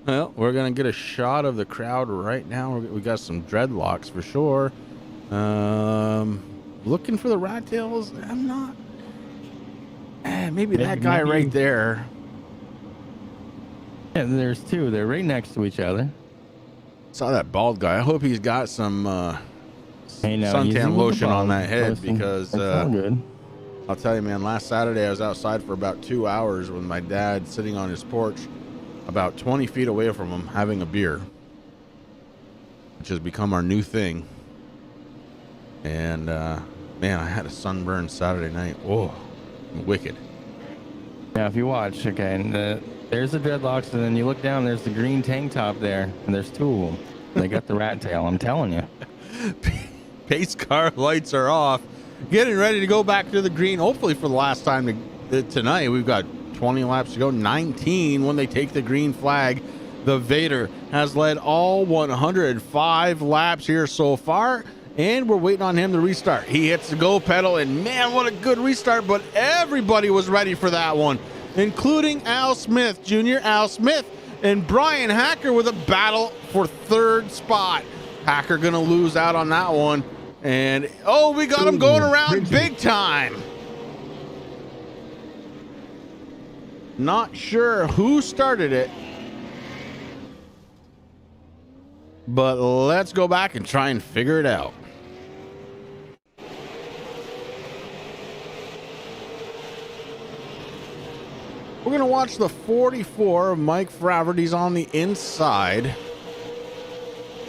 Well, we're going to get a shot of the crowd right now. We got some dreadlocks for sure. Looking for the rat tails. I'm not. Maybe that guy right there. Yeah, there's two. They're right next to each other. Saw that bald guy. I hope he's got some suntan lotion on that head, because all good. I'll tell you, man, last Saturday I was outside for about 2 hours with my dad sitting on his porch about 20 feet away from him having a beer, which has become our new thing. And man, I had a sunburn Saturday night. Oh, wicked. Now, if you watch, okay, and there's the dreadlocks, and then you look down, there's the green tank top there, and there's two of them. They got the rat tail, I'm telling you. Pace car lights are off. Getting ready to go back to the green, hopefully for the last time tonight. We've got 20 laps to go, 19 when they take the green flag. The Vader has led all 105 laps here so far, and we're waiting on him to restart. He hits the go pedal, and man, what a good restart, but everybody was ready for that one, including Al Smith Jr., Al Smith, and Brian Hacker with a battle for third spot. Hacker gonna lose out on that one, and we got him going around big time. Not sure who started it, but let's go back and try and figure it out. We're going to watch the 44 of Mike Fraverty's on the inside.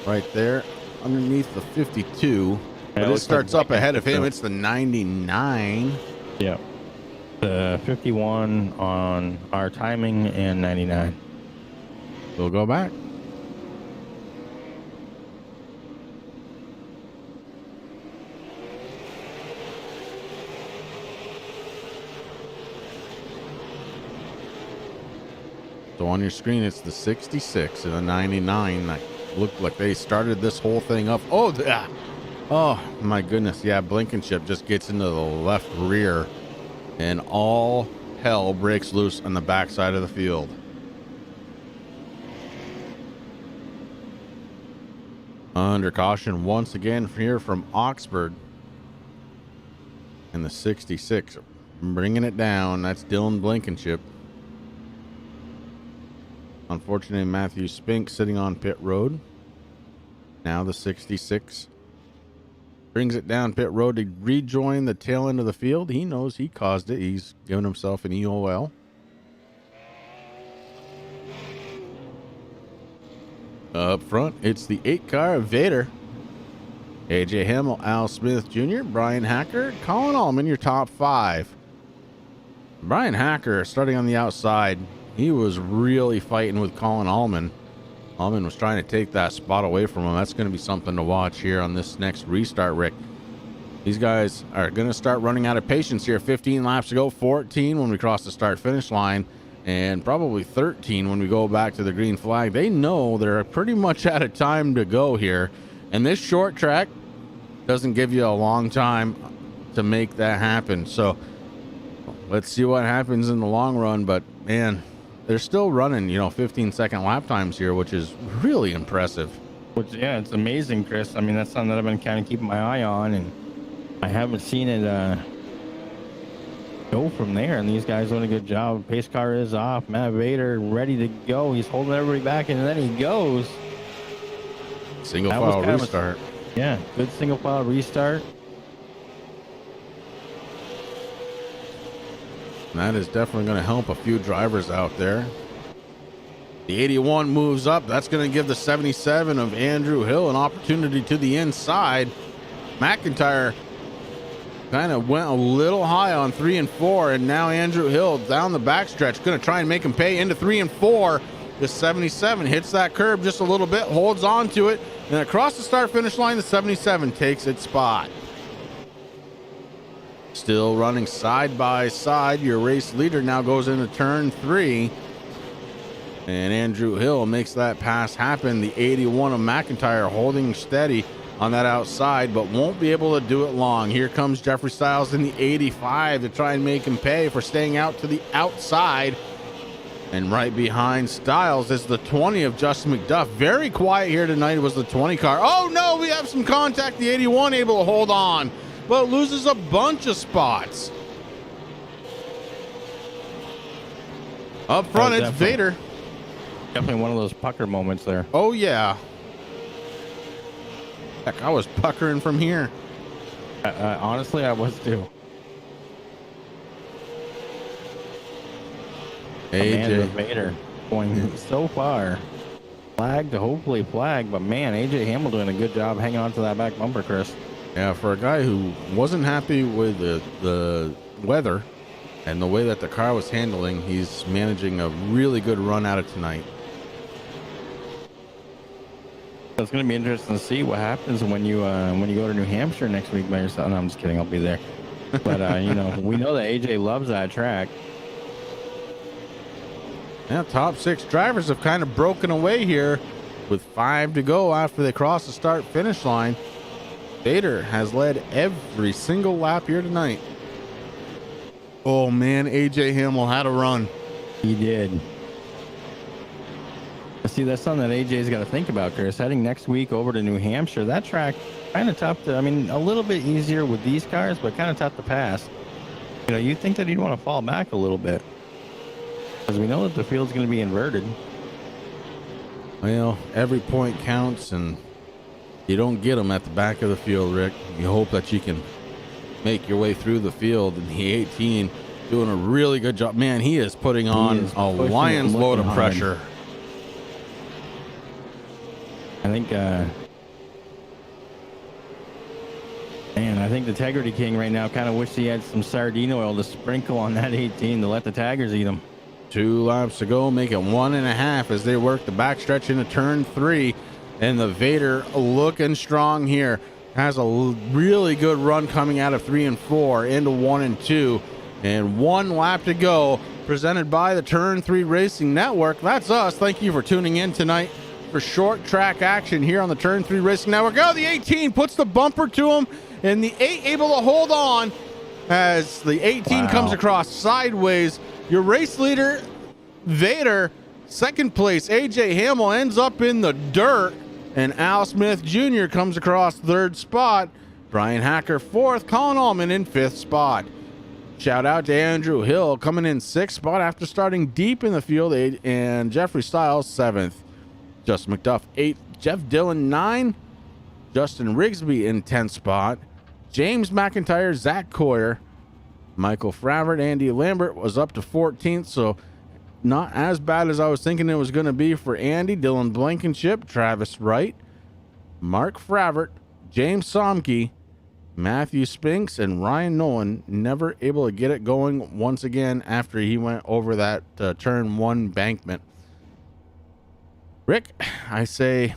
Right there, underneath the 52. But it starts up ahead of him. It's the 99. Yeah. The 51 on our timing and 99. We'll go back. So on your screen, it's the 66 and the 99 that looked like they started this whole thing up. Oh, my goodness. Yeah, Blankenship just gets into the left rear and all hell breaks loose on the backside of the field. Under caution once again here from Oxford in the 66, bringing it down. That's Dylan Blankenship. Unfortunately, Matthew Spink sitting on pit road. Now the 66 brings it down pit road to rejoin the tail end of the field. He knows he caused it. He's given himself an EOL. Up front, it's the 8 car of Vader. AJ Hamel, Al Smith Jr., Brian Hacker, Colin Allman, your top 5. Brian Hacker starting on the outside. He was really fighting with Colin Allman. Allman was trying to take that spot away from him. That's going to be something to watch here on this next restart, Rick. These guys are going to start running out of patience here. 15 laps to go, 14 when we cross the start-finish line, and probably 13 when we go back to the green flag. They know they're pretty much out of time to go here. And this short track doesn't give you a long time to make that happen. So let's see what happens in the long run. But, man, they're still running, 15-second lap times here, which is really impressive. Which, yeah, it's amazing, Chris. I mean, that's something that I've been kind of keeping my eye on, and I haven't seen it go from there. And these guys doing a good job. Pace car is off. Matt Vader ready to go. He's holding everybody back, and then he goes. Single file restart. Yeah, good single file restart. And that is definitely going to help a few drivers out there. The 81 moves up. That's going to give the 77 of Andrew Hill an opportunity to the inside. McIntyre kind of went a little high on 3 and 4, and now Andrew Hill down the backstretch going to try and make him pay into 3 and 4. The 77 hits that curb just a little bit, holds on to it, and across the start finish line, the 77 takes its spot. Still running side by side. Your race leader now goes into turn 3, and Andrew Hill makes that pass happen. The 81 of McIntyre holding steady on that outside, but won't be able to do it long. Here comes Jeffrey Stiles in the 85 to try and make him pay for staying out to the outside. And right behind Stiles is the 20 of Justin McDuff. Very quiet here tonight was the 20 car. Oh no, we have some contact. The 81 able to hold on, but loses a bunch of spots. Up front, it's Vader. Definitely one of those pucker moments there. Oh yeah. Heck, I was puckering from here. Honestly, I was too. AJ Vader going so far. Flag to hopefully flag, but man, AJ Hamel doing a good job hanging on to that back bumper, Chris. Yeah, for a guy who wasn't happy with the weather and the way that the car was handling, he's managing a really good run out of tonight. It's going to be interesting to see what happens when you go to New Hampshire next week by yourself. No, I'm just kidding. I'll be there. But we know that AJ loves that track. Now, top 6 drivers have kind of broken away here with 5 to go after they cross the start finish line. Vader has led every single lap here tonight. Oh man, AJ Hamel had a run. He did. See, that's something that AJ's got to think about, Chris. Heading next week over to New Hampshire, that track kind of tough to, a little bit easier with these cars, but kind of tough to pass. You'd think that he'd want to fall back a little bit, because we know that the field's going to be inverted. Well, every point counts, and you don't get them at the back of the field, Rick. You hope that you can make your way through the field. And the 18 doing a really good job. Man, he is putting on a lion's load of pressure. I think, I think the Integrity King right now kind of wish he had some sardine oil to sprinkle on that 18 to let the taggers eat him. 2 laps to go, make it 1.5 as they work the backstretch into turn 3. And the Vader looking strong here. Has a really good run coming out of 3 and 4 into 1 and 2. And 1 lap to go, presented by the Turn 3 Racing Network. That's us. Thank you for tuning in tonight for short track action here on the Turn 3 Racing Network. Oh, the 18 puts the bumper to him, and the 8 able to hold on. as the 18 comes across sideways. Your race leader, Vader, second place. AJ Hamel ends up in the dirt, and Al Smith Jr. comes across third spot. Brian Hacker fourth, Colin Allman in fifth spot. Shout out to Andrew Hill coming in sixth spot after starting deep in the field, and Jeffrey Stiles seventh. Justin McDuff eighth, Jeff Dillon nine, Justin Rigsby in 10th spot. James McIntyre, Zach Coyer, Michael Fravert, Andy Lambert was up to 14th, so not as bad as I was thinking it was going to be for Andy. Dylan Blankenship, Travis Wright, Mark Fravert, James Somke, Matthew Spinks, and Ryan Nolan never able to get it going once again after he went over that turn one bankment. Rick, I say,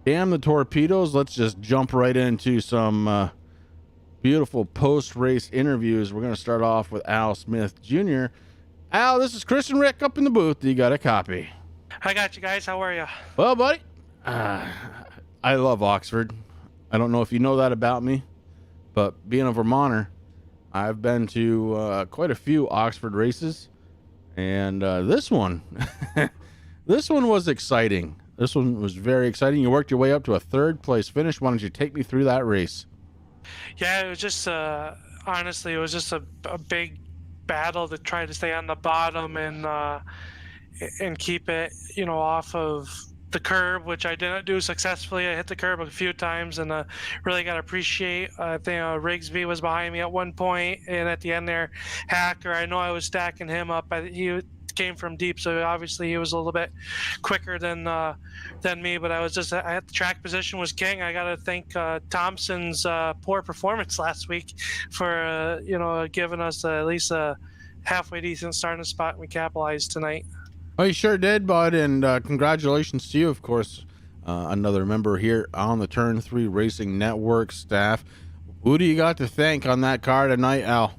damn the torpedoes. Let's just jump right into some beautiful post-race interviews. We're going to start off with Al Smith Jr. Al, this is Chris and Rick up in the booth. You got a copy? I got you guys. How are you? Well, buddy, I love Oxford. I don't know if you know that about me, but being a Vermonter, I've been to quite a few Oxford races, and this one, this one was exciting. This one was very exciting. You worked your way up to a third place finish. Why don't you take me through that race? Yeah, it was just honestly, it was just a big battle to try to stay on the bottom and keep it, off of the curb, which I didn't do successfully. I hit the curb a few times, and really got to appreciate. I think Rigsby was behind me at one point, and at the end there, Hacker. I know I was stacking him up. He came from deep, so obviously he was a little bit quicker than me. But I had the track position was king. I got to thank Thompson's poor performance last week for giving us at least a halfway decent starting spot, and we capitalized tonight. Oh, you sure did, bud, and congratulations to you, of course, another member here on the Turn 3 Racing Network staff. Who do you got to thank on that car tonight, Al?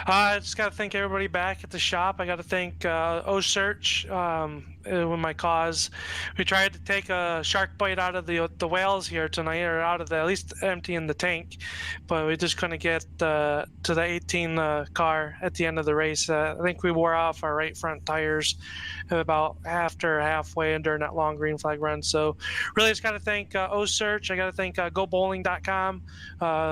I just got to thank everybody back at the shop. I got to thank O-Search with my cause. We tried to take a shark bite out of the whales here tonight, or out of at least emptying the tank, but we just couldn't get to the 18 car at the end of the race. I think we wore off our right front tires about halfway and during that long green flag run. So really just got to thank O-Search. I got to thank GoBowling.com,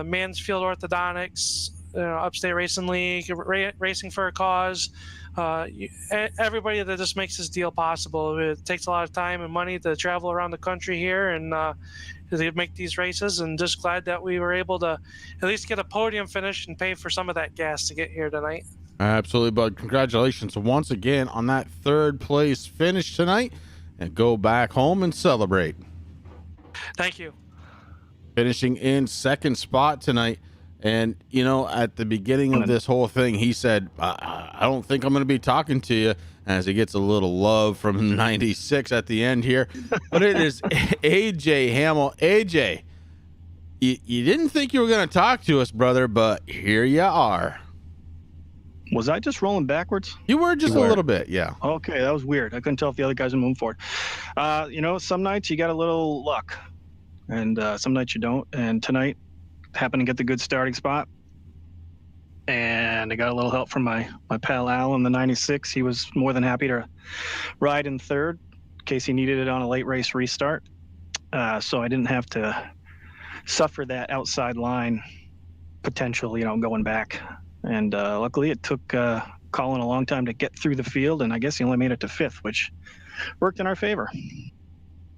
Mansfield Orthodontics, Upstate Racing League, Racing for a Cause, everybody that just makes this deal possible. It takes a lot of time and money to travel around the country here and to make these races, and just glad that we were able to at least get a podium finish and pay for some of that gas to get here tonight. Absolutely, bud. Congratulations once again on that third place finish tonight, and go back home and celebrate. Thank you. Finishing in second spot tonight. And, at the beginning of this whole thing, he said, I don't think I'm going to be talking to you, as he gets a little love from 96 at the end here. But it is AJ Hamel. AJ, you didn't think you were going to talk to us, brother, but here you are. Was I just rolling backwards? You were just a little bit, yeah. Okay, that was weird. I couldn't tell if the other guys were moving forward. Some nights you got a little luck, and some nights you don't. And tonight, happened to get the good starting spot, and I got a little help from my pal Al in the 96. He was more than happy to ride in third in case he needed it on a late race restart, so I didn't have to suffer that outside line potential going back. And luckily it took Colin a long time to get through the field, and I guess he only made it to fifth, which worked in our favor.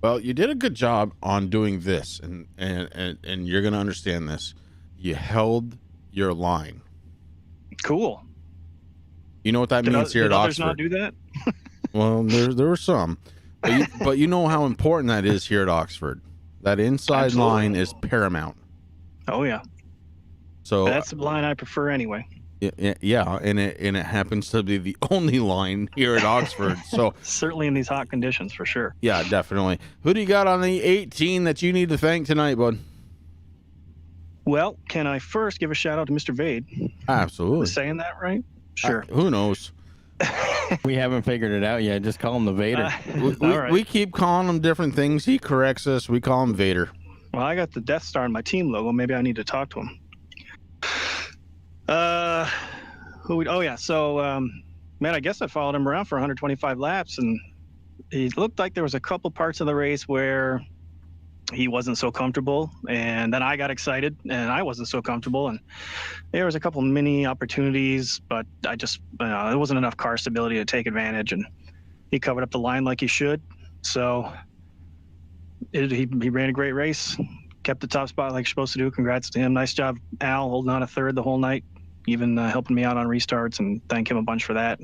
Well, you did a good job on doing this, and you're going to understand this. You held your line. Cool. You know what that means here at Oxford? Did others not do that? Well, there were some. But you know how important that is here at Oxford. That inside line is paramount. Oh, yeah. So that's the line I prefer anyway. Yeah, and it happens to be the only line here at Oxford. So certainly in these hot conditions, for sure. Yeah, definitely. Who do you got on the 18 that you need to thank tonight, bud? Well, can I first give a shout out to Mr. Vade? Absolutely. Was saying that right? Sure. Who knows? We haven't figured it out yet. Just call him the Vader. We keep calling him different things. He corrects us. We call him Vader. Well, I got the Death Star in my team logo. Maybe I need to talk to him. Oh yeah. So, man, I guess I followed him around for 125 laps, and he looked like there was a couple parts of the race where he wasn't so comfortable, and then I got excited, and I wasn't so comfortable, and there was a couple mini opportunities, but I just there wasn't enough car stability to take advantage, and he covered up the line like he should. So he ran a great race, kept the top spot like you're supposed to do. Congrats to him. Nice job, Al, holding on a third the whole night, even helping me out on restarts, and thank him a bunch for that.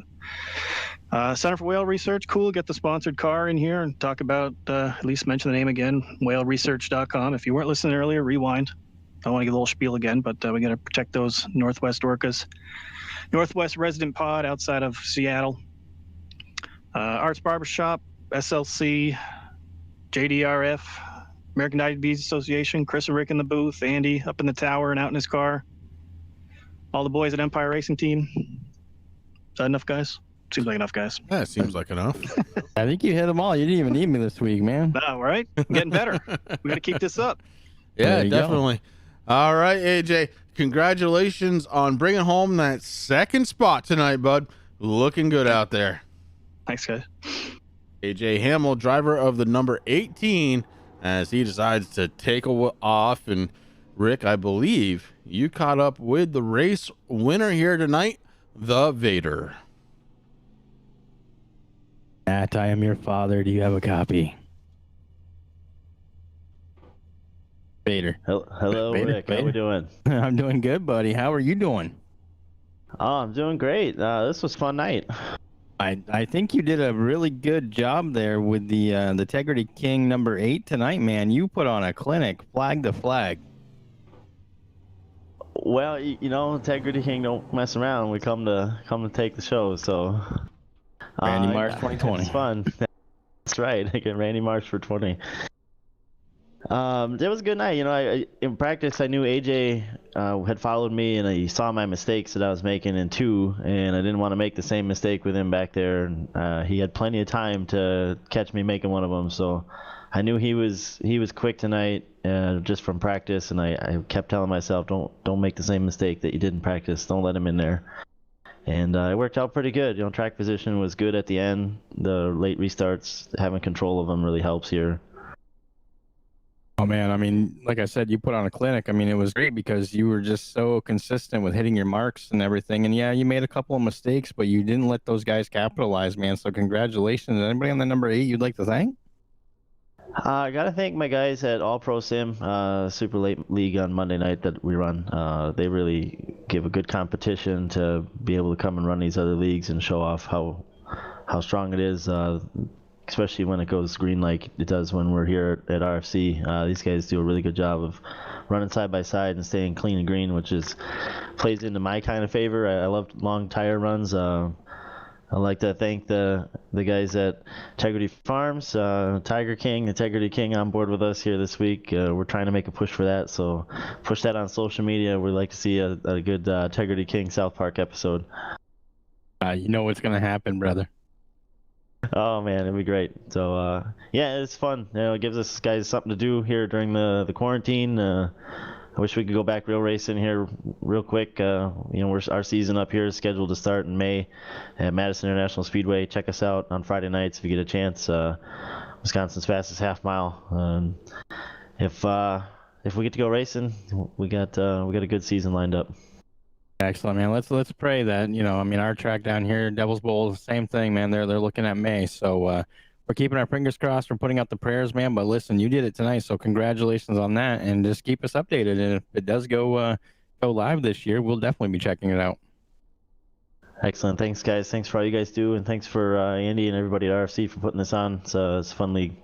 Center for Whale Research, cool. Get the sponsored car in here and talk about, at least mention the name again, whaleresearch.com. If you weren't listening earlier, rewind. I want to get a little spiel again, but we got to protect those Northwest orcas. Northwest Resident Pod outside of Seattle. Arts Barbershop, SLC, JDRF, American Diabetes Association, Chris and Rick in the booth, Andy up in the tower and out in his car. All the boys at Empire Racing Team. Is that enough, guys? Seems like enough, guys. That seems like enough. I think you hit them all. You didn't even need me this week, man. All right. Getting better. We got to keep this up. Yeah, definitely. All right, AJ. Congratulations on bringing home that second spot tonight, bud. Looking good out there. Thanks, guys. AJ Hamel, driver of the number 18, as he decides to take off. And Rick, I believe you caught up with the race winner here tonight, the Vader. Matt, I am your father. Do you have a copy? Vader. Hello, Vader, Rick. How we doing? I'm doing good, buddy. How are you doing? Oh, I'm doing great. This was a fun night. I think you did a really good job there with the Integrity King number 8 tonight, man. You put on a clinic, flag to flag. Well, you know, Integrity King don't mess around. We come to take the show. So, Randy Marsh 2020. It's fun. That's right. Again, Randy Marsh for 20. It was a good night. You know, in practice, I knew AJ had followed me, and he saw my mistakes that I was making in 2, and I didn't want to make the same mistake with him back there. And he had plenty of time to catch me making one of them, so I knew he was quick tonight, just from practice. And I kept telling myself, don't make the same mistake that you did in practice. Don't let him in there. And it worked out pretty good. You know, track position was good at the end. The late restarts, having control of them really helps here. Oh, man. I mean, like I said, you put on a clinic. I mean, it was great because you were just so consistent with hitting your marks and everything. And, yeah, you made a couple of mistakes, but you didn't let those guys capitalize, man. So congratulations. Anybody on the number 8 you'd like to thank? I got to thank my guys at All Pro Sim, Super Late League on Monday night that we run. They really give a good competition to be able to come and run these other leagues and show off how strong it is. Especially when it goes green like it does when we're here at RFC. These guys do a really good job of running side by side and staying clean and green, which plays into my kind of favor. I love long tire runs. I'd like to thank the guys at Integrity Farms, Tiger King, Integrity King on board with us here this week. We're trying to make a push for that, so push that on social media. We'd like to see a good Integrity King South Park episode. You know what's going to happen, brother. Oh man, it'd be great. So yeah, it's fun. You know, it gives us guys something to do here during the quarantine. I wish we could go back real racing here real quick. You know, our season up here is scheduled to start in May at Madison International Speedway. Check us out on Friday nights if you get a chance. Wisconsin's fastest half mile. If we get to go racing, we got a good season lined up. Excellent, man. Let's pray that, you know, I mean, our track down here, Devil's Bowl, same thing, man. They're looking at May, so we're keeping our fingers crossed. We're putting out the prayers, man. But listen, you did it tonight, so congratulations on that, and just keep us updated. And if it does go live this year, we'll definitely be checking it out. Excellent. Thanks, guys. Thanks for all you guys do, and thanks for Andy and everybody at RFC for putting this on. It's a fun league.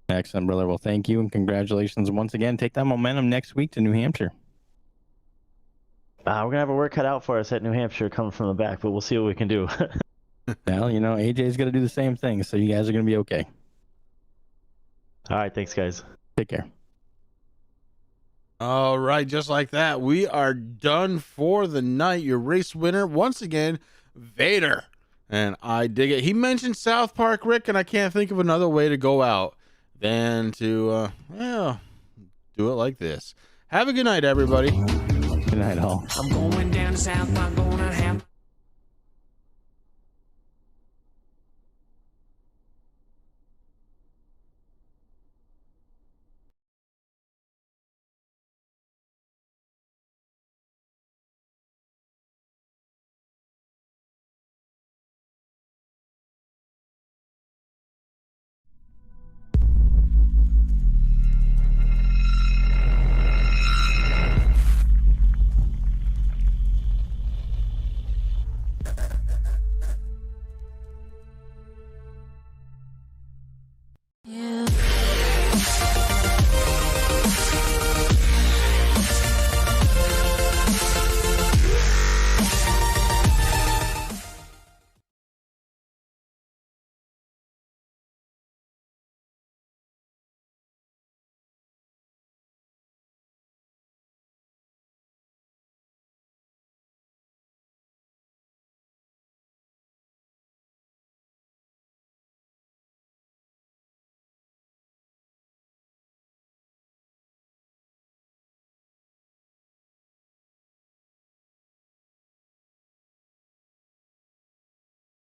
Excellent, brother. Well, thank you, and congratulations once again. Take that momentum next week to New Hampshire. We're going to have a work cut out for us at New Hampshire coming from the back, but we'll see what we can do. Well, you know, AJ's going to do the same thing, so you guys are going to be okay. All right. Thanks, guys. Take care. All right, just like that, we are done for the night. Your race winner, once again, Vader. And I dig it. He mentioned South Park, Rick, and I can't think of another way to go out than to, do it like this. Have a good night, everybody. Good night, all. I'm going down south, I'm gonna have